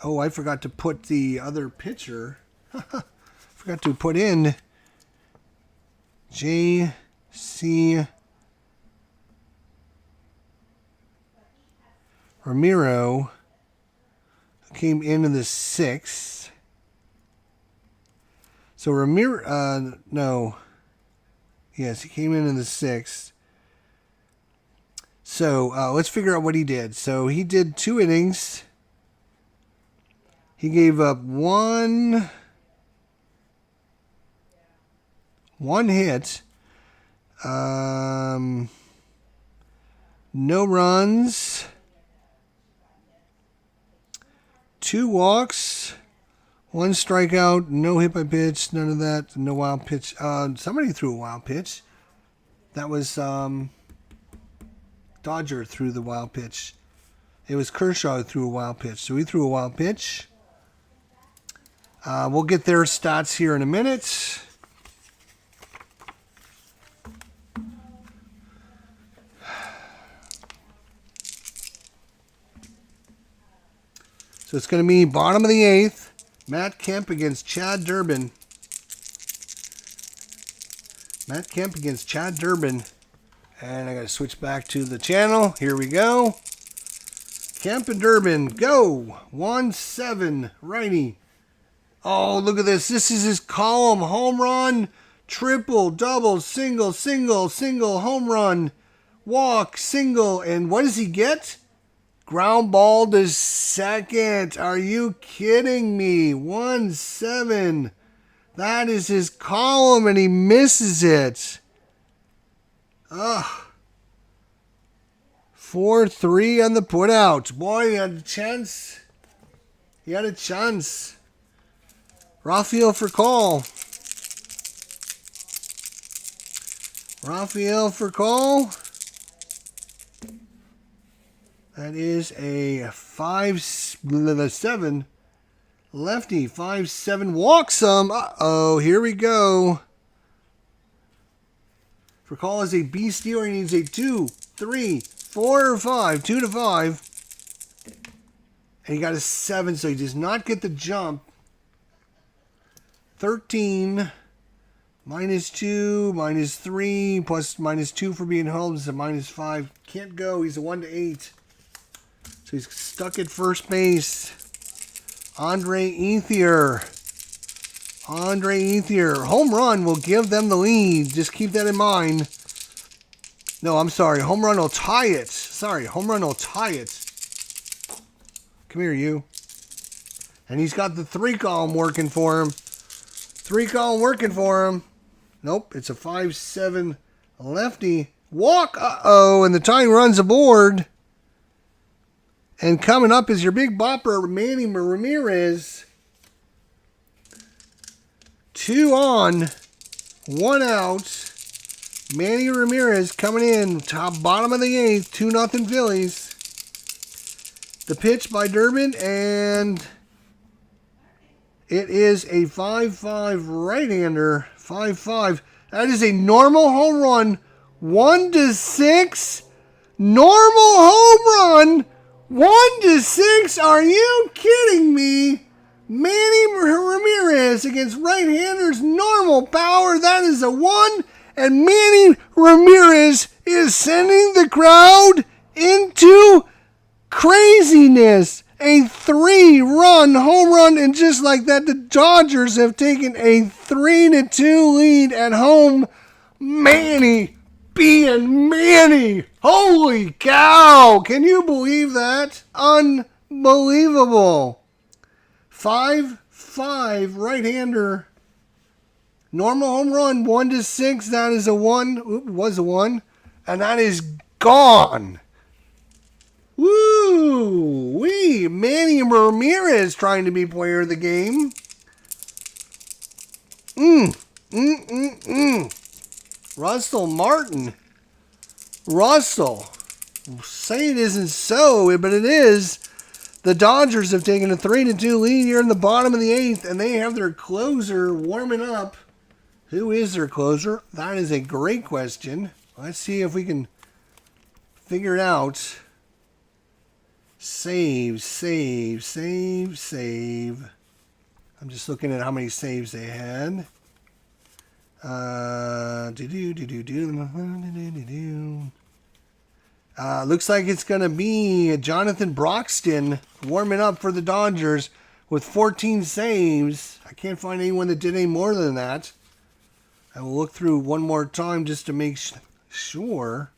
I forgot to put the other pitcher. Forgot to put in J.C. Ramiro, who came in the 6th. So Ramiro, no. Yes, he came in the 6th. So let's figure out what he did. So he did 2 innings. He gave up one hit. No runs. 2 walks. 1 strikeout. No hit by pitch. None of that. No wild pitch. Somebody threw a wild pitch. That was Dodger threw the wild pitch. It was Kershaw who threw a wild pitch. So he threw a wild pitch. We'll get their stats here in a minute. So it's going to be bottom of the 8th. Matt Kemp against Chad Durbin. Matt Kemp against Chad Durbin. And I got to switch back to the channel. Here we go. Kemp and Durbin, go. 1-7, righty. Oh, look at this. This is his column. Home run, triple, double, single, single, single, home run, walk, single. And what does he get? Ground ball to second. Are you kidding me? 1-7. That is his column, and he misses it. Ugh. 4-3 on the putout. Boy, he had a chance. He had a chance. Rafael for call. Rafael for call. That is a 5-7 lefty. 5-7 walks some. Uh-oh, here we go. For call is a B stealer. He needs a 2, 3, 4, or 5. 2 to 5. And he got a 7, so he does not get the jump. 13 minus 2 minus 3 plus minus 2 for being home is a minus 5. Can't go. He's a 1 to 8. So he's stuck at first base. Andre Ethier. Andre Ethier. Home run will give them the lead. Just keep that in mind. No, I'm sorry. Home run will tie it. Sorry, home run will tie it. Come here, you. And he's got the 3 column working for him. 3 column working for him. Nope, it's a 5-7 lefty. Walk. Uh-oh, and the tying run's aboard. And coming up is your big bopper, Manny Ramirez. 2 on, 1 out. Manny Ramirez coming in, bottom of the 8th, 2-0 Phillies. The pitch by Durbin, and it is a 5-5 right-hander. 5-5. That is a normal home run. 1 to 6. Normal home run. 1 to 6. Are you kidding me? Manny Ramirez against right-handers. Normal power. That is a 1. And Manny Ramirez is sending the crowd into craziness. A 3-run home run, and just like that, the Dodgers have taken a 3-2 lead at home. Manny being Manny. Holy cow. Can you believe that? Unbelievable. 5-5 right-hander. Normal home run, 1 to 6. That is a 1. Oop, was a 1. And that is gone. Woo! Wee! Manny Ramirez trying to be player of the game. Russell Martin. Russell. Say it isn't so, but it is. The Dodgers have taken a 3-2 lead here in the bottom of the 8th, and they have their closer warming up. Who is their closer? That is a great question. Let's see if we can figure it out. Save. I'm just looking at how many saves they had. Looks like it's going to be Jonathan Broxton warming up for the Dodgers with 14 saves. I can't find anyone that did any more than that. I will look through one more time just to make sure.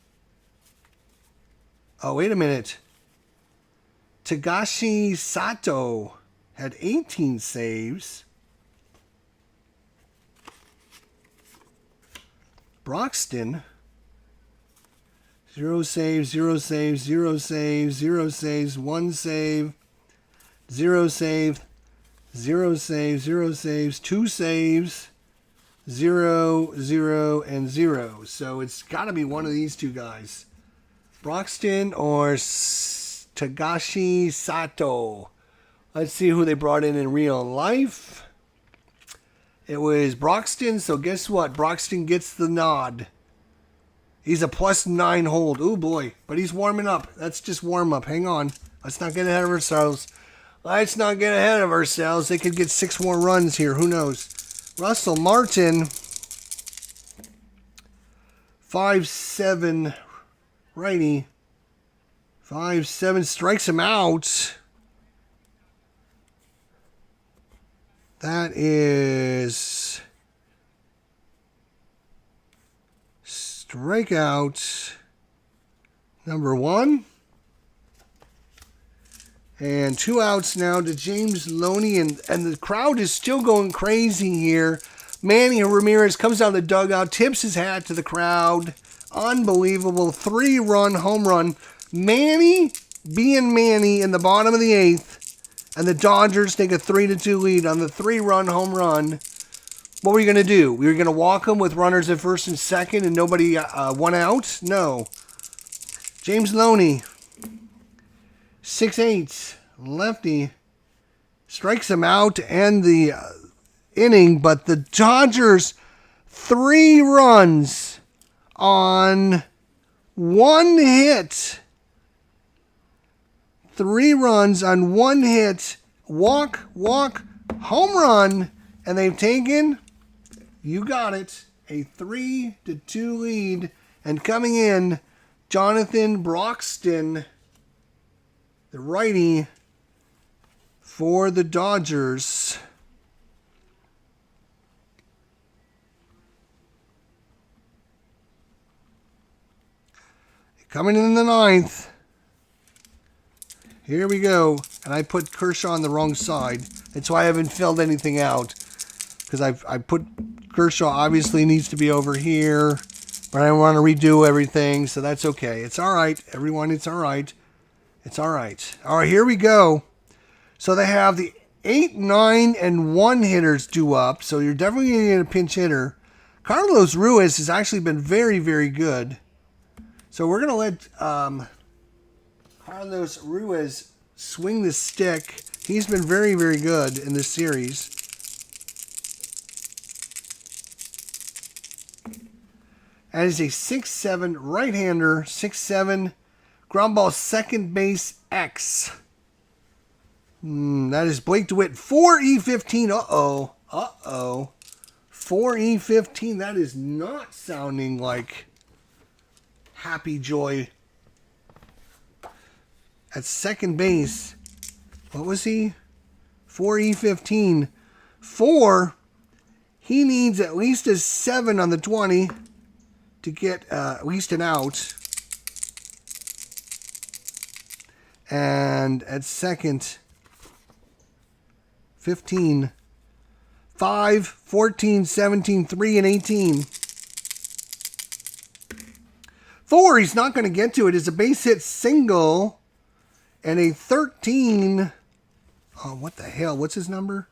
Oh, wait a minute. Tagashi Sato had 18 saves. Broxton, 0 saves, 0 saves, 0 saves, 0 saves, 1 save, 0 save, 0 saves, 0 saves, 2 saves, 0, 0, and 0. So it's got to be one of these two guys. Broxton or Tagashi Sato. Let's see who they brought in real life. It was Broxton, so guess what? Broxton gets the nod. He's a +9 hold. Oh boy, but he's warming up. That's just warm up. Hang on. Let's not get ahead of ourselves. Let's not get ahead of ourselves. They could get 6 more runs here. Who knows? Russell Martin, 5'7", righty. 5'7", strikes him out. That is strikeout number 1. And 2 outs now to James Loney, and the crowd is still going crazy here. Manny Ramirez comes out of the dugout, tips his hat to the crowd. Unbelievable 3-run home run. Manny being Manny in the bottom of the 8th. And the Dodgers take a 3-2 lead on the 3-run home run. What were you going to do? We were going to walk them with runners at first and second and nobody 1 out? No. James Loney, 6'8", lefty, strikes him out to end the inning. But the Dodgers, 3 runs on 1 hit. 3 runs on 1 hit, walk, home run, and they've taken, you got it, a 3-2 lead. And coming in, Jonathan Broxton, the righty for the Dodgers. Coming in the 9th. Here we go. And I put Kershaw on the wrong side. That's why I haven't filled anything out. Because I put Kershaw obviously needs to be over here. But I want to redo everything. So that's okay. It's all right. Everyone, it's all right. It's all right. All right, here we go. So they have the 8, 9, and 1 hitters due up. So you're definitely going to get a pinch hitter. Carlos Ruiz has actually been very, very good. So we're going to let Carlos Ruiz swing the stick. He's been very, very good in this series. That is a 6'7" right-hander, 6'7", ground ball second base X. That is Blake DeWitt, 4E15. Uh-oh. 4E15. That is not sounding like happy joy. At second base, what was he? 4E15. 4, he needs at least a 7 on the 20 to get at least an out. And at second, 15. 5, 14, 17, 3, and 18. 4, he's not going to get to it. It's a base hit single. And a 13. Oh, what the hell? What's his number?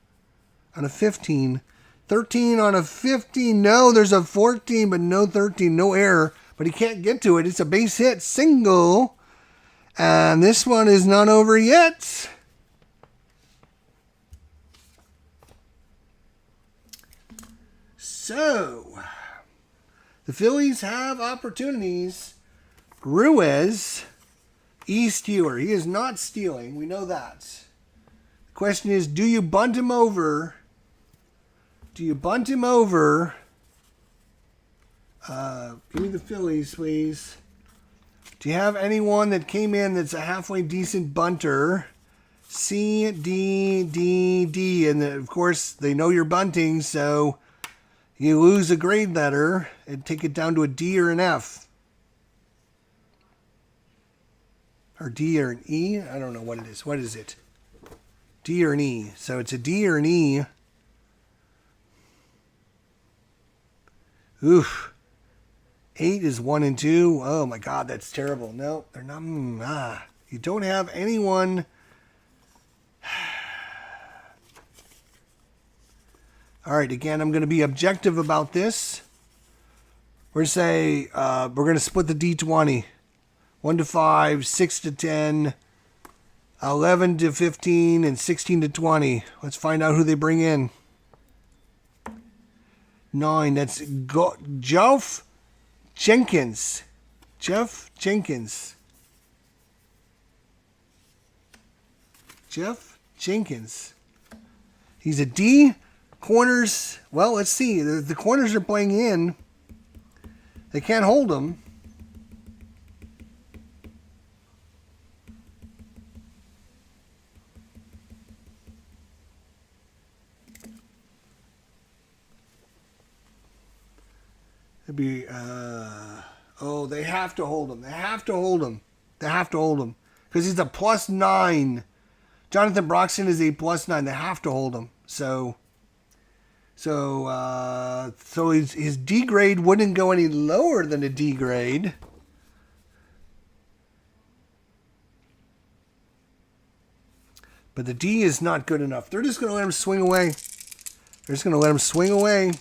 On a 15. 13 on a 15. No, there's a 14, but no 13. No error. But he can't get to it. It's a base hit single. And this one is not over yet. So, the Phillies have opportunities. Ruiz, stealer. He is not stealing. We know that. The question is, do you bunt him over? Do you bunt him over? Give me the Phillies, please. Do you have anyone that came in that's a halfway decent bunter? C, D, D, D. And of course, they know you're bunting, so You lose a grade letter and take it down to a D or an F. Or D or an E? I don't know what it is. What is it? D or an E. So it's a D or an E. Oof. 8 is 1 and 2. Oh my God, that's terrible. No, they're not. You don't have anyone. All right, again, I'm going to be objective about this. We're going to say we're going to split the D20. 1 to 5, 6 to 10, 11 to 15, and 16 to 20. Let's find out who they bring in. 9, that's Jeff Jenkins. Jeff Jenkins. Jeff Jenkins. He's a D. Corners, well, let's see. The corners are playing in. They can't hold them. It'd be, oh, they have to hold him. They have to hold him. They have to hold him. Because he's a +9. Jonathan Broxton is a +9. They have to hold him. So his D grade wouldn't go any lower than a D grade. But the D is not good enough. They're just going to let him swing away. They're just going to let him swing away.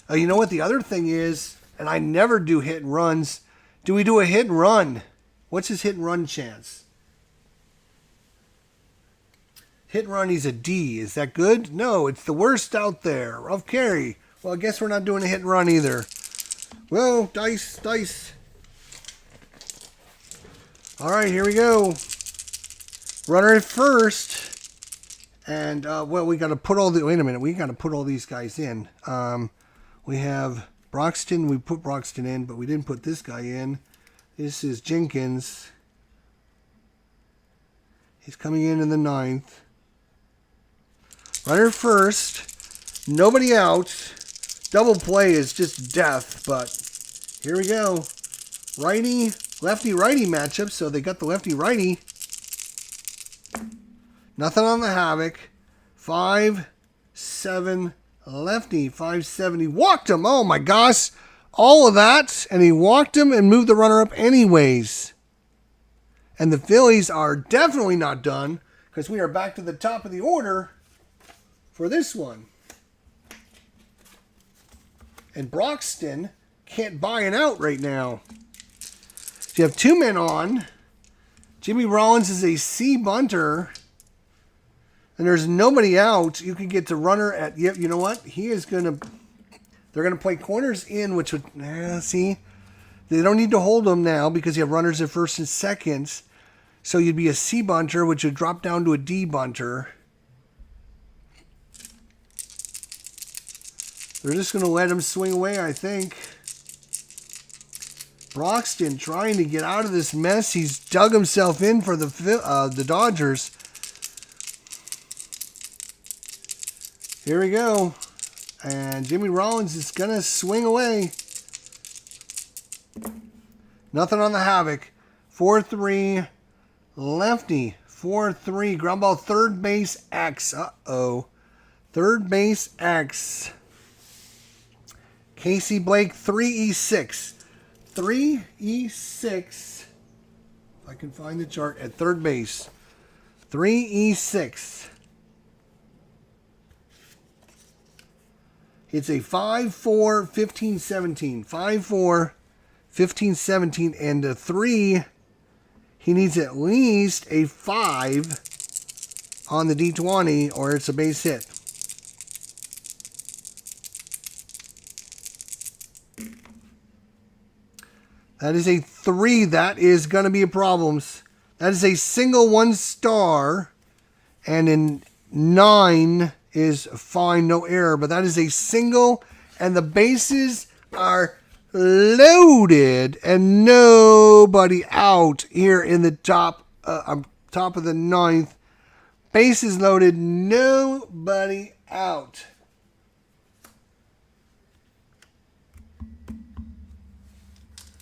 You know what the other thing is? And I never do hit and runs. Do we do a hit and run? What's his hit and run chance? Hit and run, he's a D. Is that good? No, it's the worst out there. Rough carry. Well, I guess we're not doing a hit and run either. Well, dice. All right, here we go. Runner at first. And, well, we got to put all the... Wait a minute. We got to put all these guys in. We have Broxton. We put Broxton in, but we didn't put this guy in. This is Jenkins. He's coming in the 9th. Runner first. Nobody out. Double play is just death, but here we go. Righty, lefty-righty matchup, so they got the lefty-righty. Nothing on the Havoc. 5, 7, lefty. 570. Walked him. Oh, my gosh. All of that, and he walked him and moved the runner up anyways. And the Phillies are definitely not done because we are back to the top of the order for this one. And Broxton can't buy an out right now. So you have 2 men on. Jimmy Rollins is a C bunter. And there's nobody out. You can get the runner at, yep, you know what? He is going to, they're going to play corners in, which would, see, they don't need to hold them now because you have runners at first and second. So you'd be a C bunter, which would drop down to a D bunter. They're just going to let him swing away, I think. Broxton trying to get out of this mess. He's dug himself in for the Dodgers. Here we go. And Jimmy Rollins is going to swing away. Nothing on the Havoc. 4-3. Lefty. 4-3. Ground ball third base X. Uh-oh. Third base X. Casey Blake 3E6. 3E6. If I can find the chart at third base. 3E6. It's a 5-4, 15-17. 5-4, 15-17, and a 3. He needs at least a 5 on the D20, or it's a base hit. That is a 3. That is going to be a problem. That is a single 1-star. And in 9 is fine, no error. But that is a single. And the bases are loaded. And nobody out here in the top of the 9th. Bases loaded. Nobody out.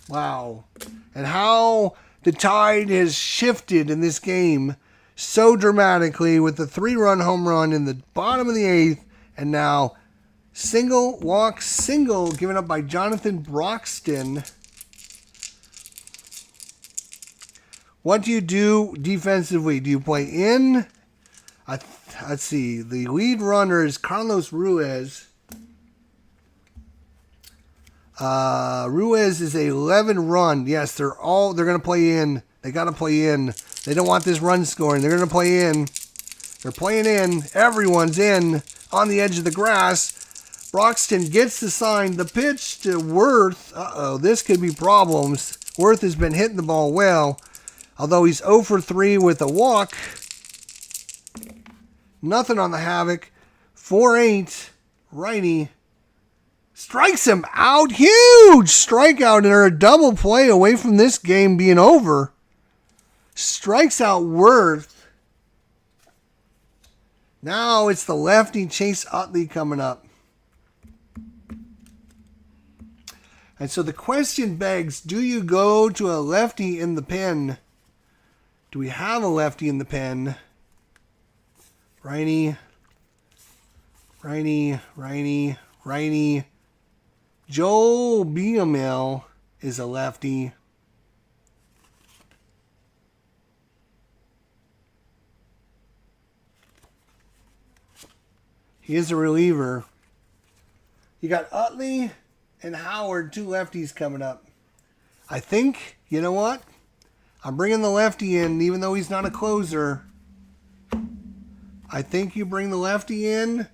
Wow. And how the tide has shifted in this game so dramatically with the 3-run home run in the bottom of the 8th. And now single, walk, single given up by Jonathan Broxton. What do you do defensively? Do you play in? Let's see. The lead runner is Carlos Ruiz. Ruiz is a 11 run. Yes, they're going to play in. They got to play in. They don't want this run scoring. They're going to play in. They're playing in. Everyone's in on the edge of the grass. Broxton gets the sign. The pitch to Worth. This could be problems. Worth has been hitting the ball well, although he's 0 for 3 with a walk. Nothing on the Havoc. 4-8. Righty. Strikes him out. Huge strikeout, and they're a double play away from this game being over. Strikes out Worth. Now it's the lefty Chase Utley coming up. And so the question begs, do you go to a lefty in the pen? Do we have a lefty in the pen? Righty. Righty. Righty. Righty. Joe Biamel is a lefty. He is a reliever. You got Utley and Howard, 2 lefties coming up. I think, you know what? I'm bringing the lefty in, even though he's not a closer. I think you bring the lefty in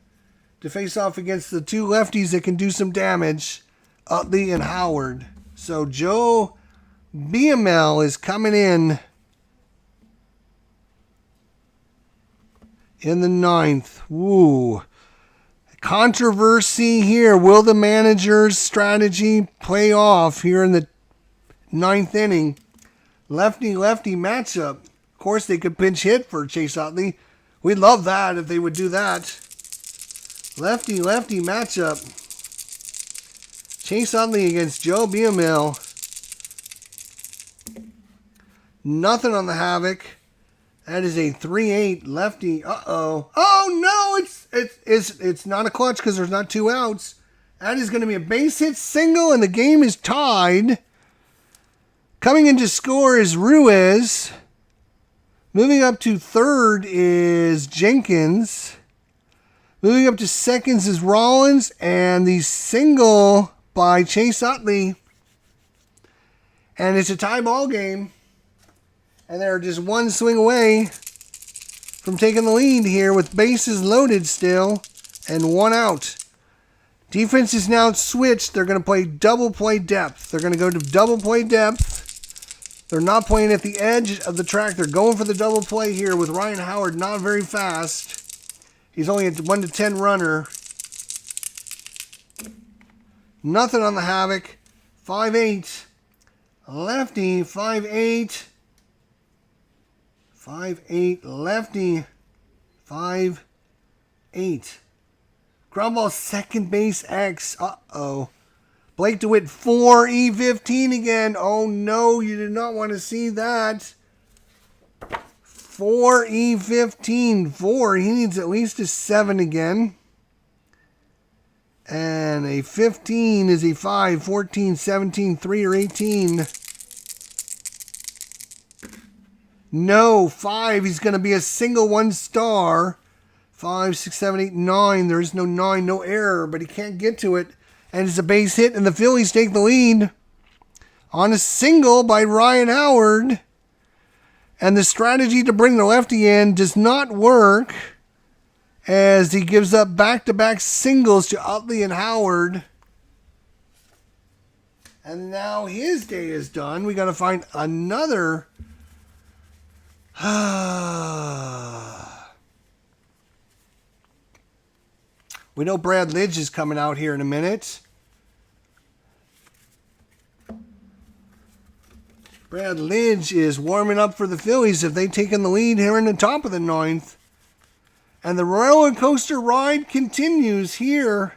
to face off against the 2 lefties that can do some damage, Utley and Howard. So Joe Biamel is coming in the 9th. Woo. Controversy here. Will the manager's strategy play off here in the 9th inning? Lefty-lefty matchup. Of course, they could pinch hit for Chase Utley. We'd love that if they would do that. Lefty-lefty matchup. Chase Utley against Joe Biamel. Nothing on the Havoc. That is a 3-8 lefty. Uh-oh. Oh, no, it's not a clutch because there's not 2 outs. That is going to be a base hit single, and the game is tied. Coming in to score is Ruiz. Moving up to third is Jenkins. Moving up to seconds is Rollins, and the single by Chase Utley. And it's a tie ball game. And they're just 1 swing away from taking the lead here with bases loaded still and 1 out. Defense is now switched. They're going to play double play depth. They're going to go to double play depth. They're not playing at the edge of the track. They're going for the double play here with Ryan Howard not very fast. He's only a 1 to 10 runner. Nothing on the Havoc. 5-8. Lefty, 5-8. 5-8 lefty. 5-8. Ground ball second base X. Uh-oh. Blake DeWitt 4E15 again. Oh no, you did not want to see that. 4E15. 4. He needs at least a 7 again. And a 15 is a 5, 14, 17, 3, or 18. No, 5. He's going to be a single 1 star. 5, 6, 7, 8, 9. There is no 9, no error, but he can't get to it. And it's a base hit, and the Phillies take the lead on a single by Ryan Howard. And the strategy to bring the lefty in does not work, as he gives up back-to-back singles to Utley and Howard. And now his day is done. We got to find another. We know Brad Lidge is coming out here in a minute. Brad Lidge is warming up for the Phillies if they've taken the lead here in the top of the 9th. And the roller coaster ride continues here.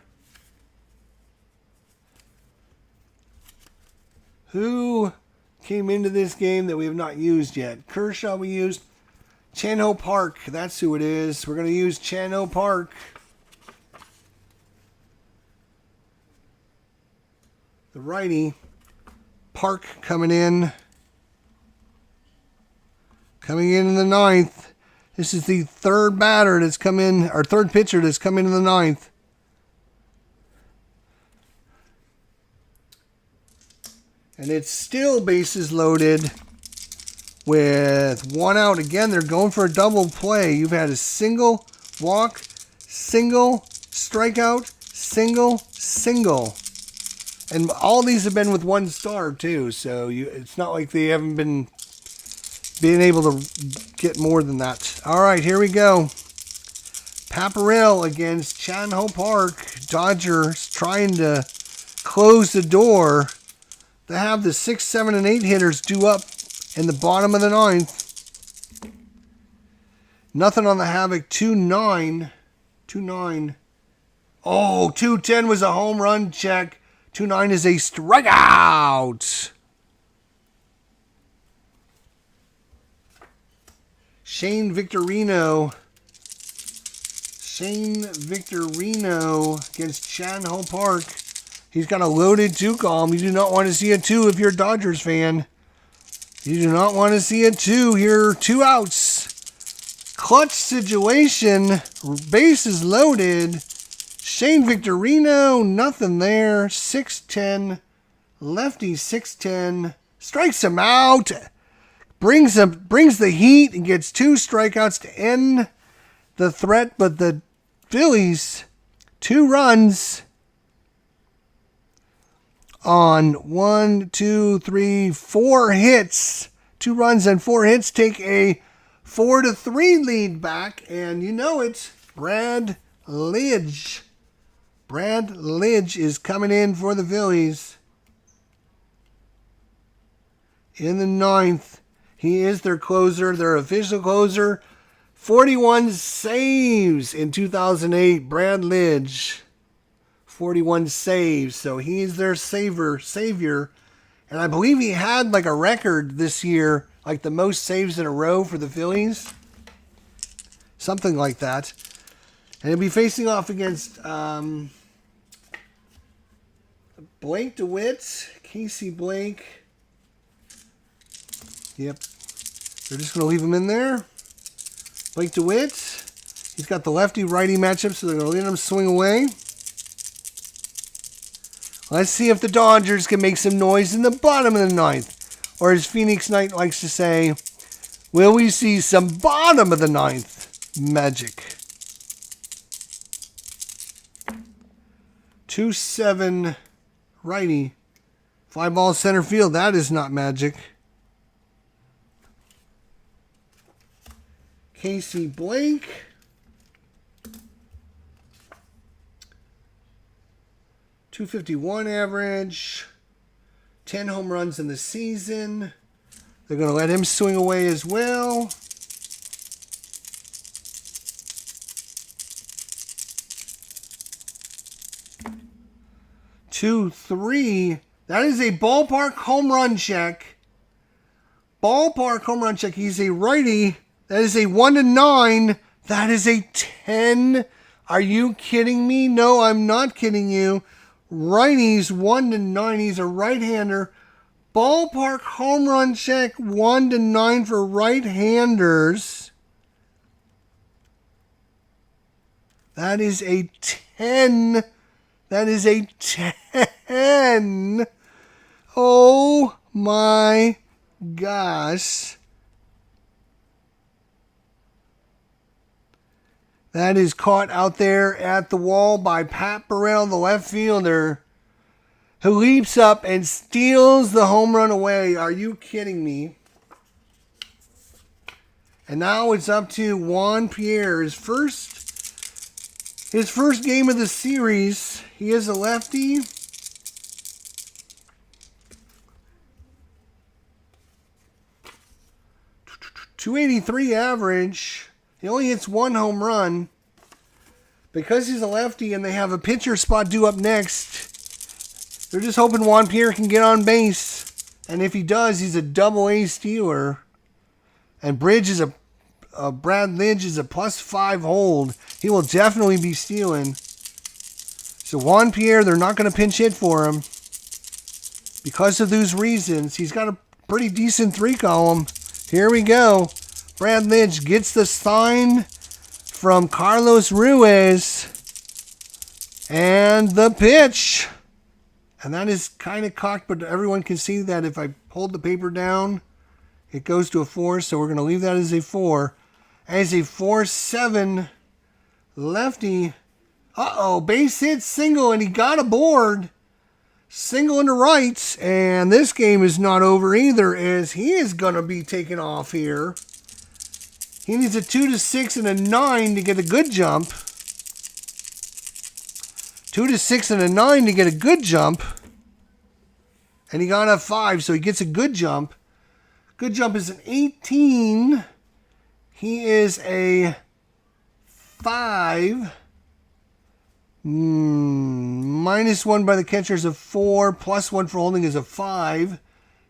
Who came into this game that we have not used yet? Kershaw we used. Chan-Ho Park, that's who it is. We're going to use Chan-Ho Park. The righty. Park coming in. Coming in the ninth. This is the third batter that's come in, or third pitcher that's come in the ninth. And it's still bases loaded with one out. Again, they're going for a double play. You've had a single, walk, single, strikeout, single, single. And all these have been with one star, too. So it's not like they haven't been able to get more than that. All right, here we go. Paparell against Chan-Ho Park. Dodgers trying to close the door. They have the 6, 7, and 8 hitters due up in the bottom of the ninth. Nothing on the Havoc. 2-9. 2-9. Oh, 2-10 was a home run check. 2-9 is a strikeout. Shane Victorino against Chan-Ho Park. He's got a loaded 2 column. You do not want to see a 2 if you're a Dodgers fan. You do not want to see a 2 here. 2 outs. Clutch situation. Bases loaded. Shane Victorino, nothing there. 6-10. Lefty 6-10. Strikes him out. Brings the heat and gets 2 strikeouts to end the threat. But the Phillies, 2 runs on 4 hits. 2 runs and 4 hits take a 4-3 lead back. And you know it, Brad Lidge. Brad Lidge is coming in for the Phillies. In the ninth. He is their closer, their official closer. 41 saves in 2008. Brad Lidge. 41 saves. So he's their savior. And I believe he had like a record this year, like the most saves in a row for the Phillies. Something like that. And he'll be facing off against Blake DeWitt, Casey Blake. Yep. They're just going to leave him in there. Blake DeWitt. He's got the lefty-righty matchup, so they're going to let him swing away. Let's see if the Dodgers can make some noise in the bottom of the ninth. Or as Phoenix Knight likes to say, will we see some bottom of the ninth magic? 2-7 righty. Fly ball center field. That is not magic. Casey Blake. .251 average. 10 home runs in the season. They're going to let him swing away as well. Two, 3. That is a ballpark home run check. Ballpark home run check. He's a righty. That is a 1-9. That is a 10. Are you kidding me? No, I'm not kidding you. Righties 1-9. He's a right-hander. Ballpark home run check 1-9 for right-handers. That is a 10. That is a 10. Oh my gosh. That is caught out there at the wall by Pat Burrell, the left fielder, who leaps up and steals the home run away. Are you kidding me? And now it's up to Juan Pierre, his first game of the series. He is a lefty. .283 average. He only hits 1 home run. Because he's a lefty and they have a pitcher spot due up next, they're just hoping Juan Pierre can get on base. And if he does, he's a double-A stealer. And Brad Lidge is a +5 hold. He will definitely be stealing. So Juan Pierre, they're not going to pinch hit for him. Because of those reasons, he's got a pretty decent 3-column. Here we go. Brad Lidge gets the sign from Carlos Ruiz. And the pitch. And that is kind of cocked, but everyone can see that if I hold the paper down, it goes to a 4. So we're going to leave that as a 4. As a 4-7 lefty. Uh-oh, base hit single, and he got aboard. Single in the right, and this game is not over either, as he is going to be taken off here. He needs a 2 to 6 and a 9 to get a good jump. 2 to 6 and a 9 to get a good jump. And he got a 5, so he gets a good jump. Good jump is an 18. He is a 5. -1 by the catcher is a 4. +1 for holding is a 5.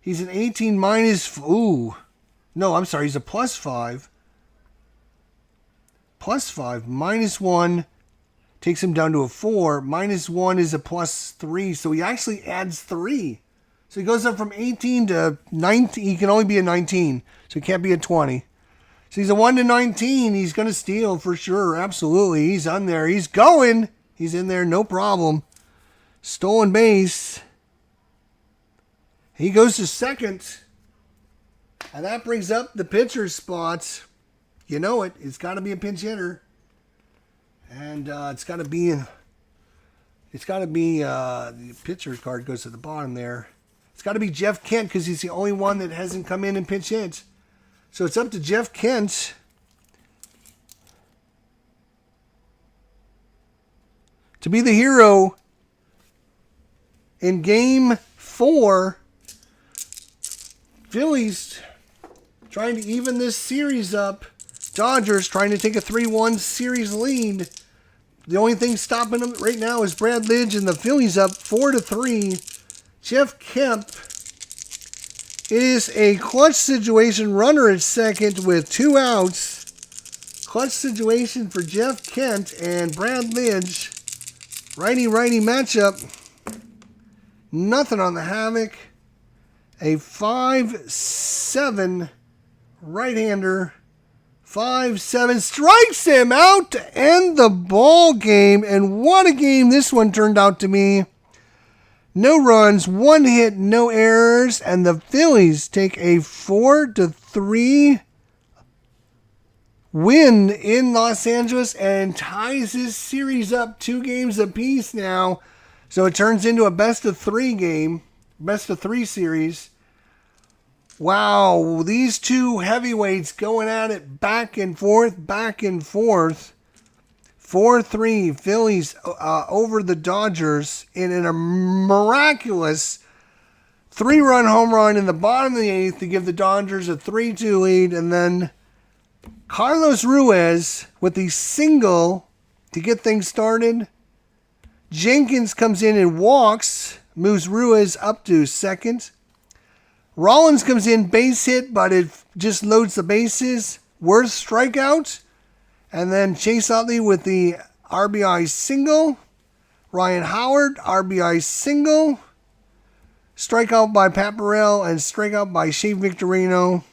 He's an 18 minus... Ooh. No, I'm sorry. He's a +5. +5. -1 takes him down to a 4. -1 is a +3. So he actually adds 3. So he goes up from 18 to 19. He can only be a 19. So he can't be a 20. So he's a 1 to 19. He's going to steal for sure. Absolutely. He's on there. He's going. He's in there. No problem. Stolen base. He goes to second. And that brings up the pitcher's spot. You know it. It's got to be a pinch hitter. And it's got to be... the pitcher's card goes to the bottom there. It's got to be Jeff Kent because he's the only one that hasn't come in and pinch hit. So it's up to Jeff Kent to be the hero in Game 4. Phillies trying to even this series up. Dodgers trying to take a 3-1 series lead. The only thing stopping them right now is Brad Lidge, and the Phillies up 4-3. Jeff Kemp is a clutch situation runner at second with 2 outs. Clutch situation for Jeff Kent and Brad Lidge. Righty-righty matchup. Nothing on the havoc. A 5-7 right-hander. 5-7 strikes him out to end the ball game. And what a game this one turned out to be. No runs, 1 hit, no errors, and the Phillies take a 4-3 win in Los Angeles and ties this series up 2 games apiece now. So it turns into a best-of-3 game, best-of-3 series. Wow, these 2 heavyweights going at it back and forth, 4-3 Phillies over the Dodgers in a miraculous 3-run home run in the bottom of the 8th to give the Dodgers a 3-2 lead. And then Carlos Ruiz with the single to get things started. Jenkins comes in and walks, moves Ruiz up to second. Rollins comes in, base hit, but it just loads the bases. Worth strikeout. And then Chase Utley with the RBI single. Ryan Howard, RBI single. Strikeout by Pat Burrell and strikeout by Shea Victorino.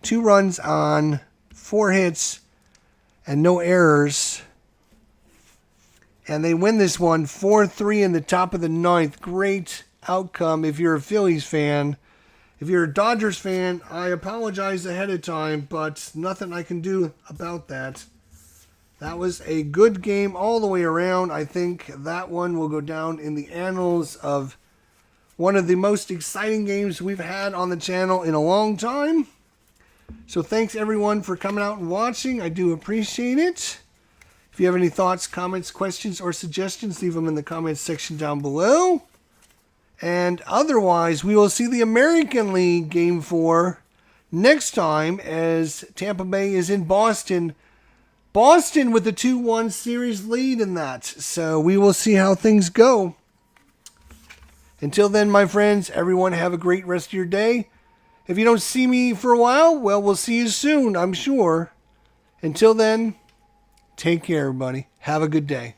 2 runs on 4 hits and no errors. And they win this one 4-3 in the top of the 9th. Great outcome if you're a Phillies fan. If you're a Dodgers fan, I apologize ahead of time, but nothing I can do about that. That was a good game all the way around. I think that one will go down in the annals of one of the most exciting games we've had on the channel in a long time. So thanks everyone for coming out and watching. I do appreciate it. If you have any thoughts, comments, questions, or suggestions, leave them in the comments section down below. And otherwise, we will see the American League Game 4 next time as Tampa Bay is in Boston. Boston with the 2-1 series lead in that. So we will see how things go. Until then, my friends, everyone have a great rest of your day. If you don't see me for a while, well, we'll see you soon, I'm sure. Until then, take care, everybody. Have a good day.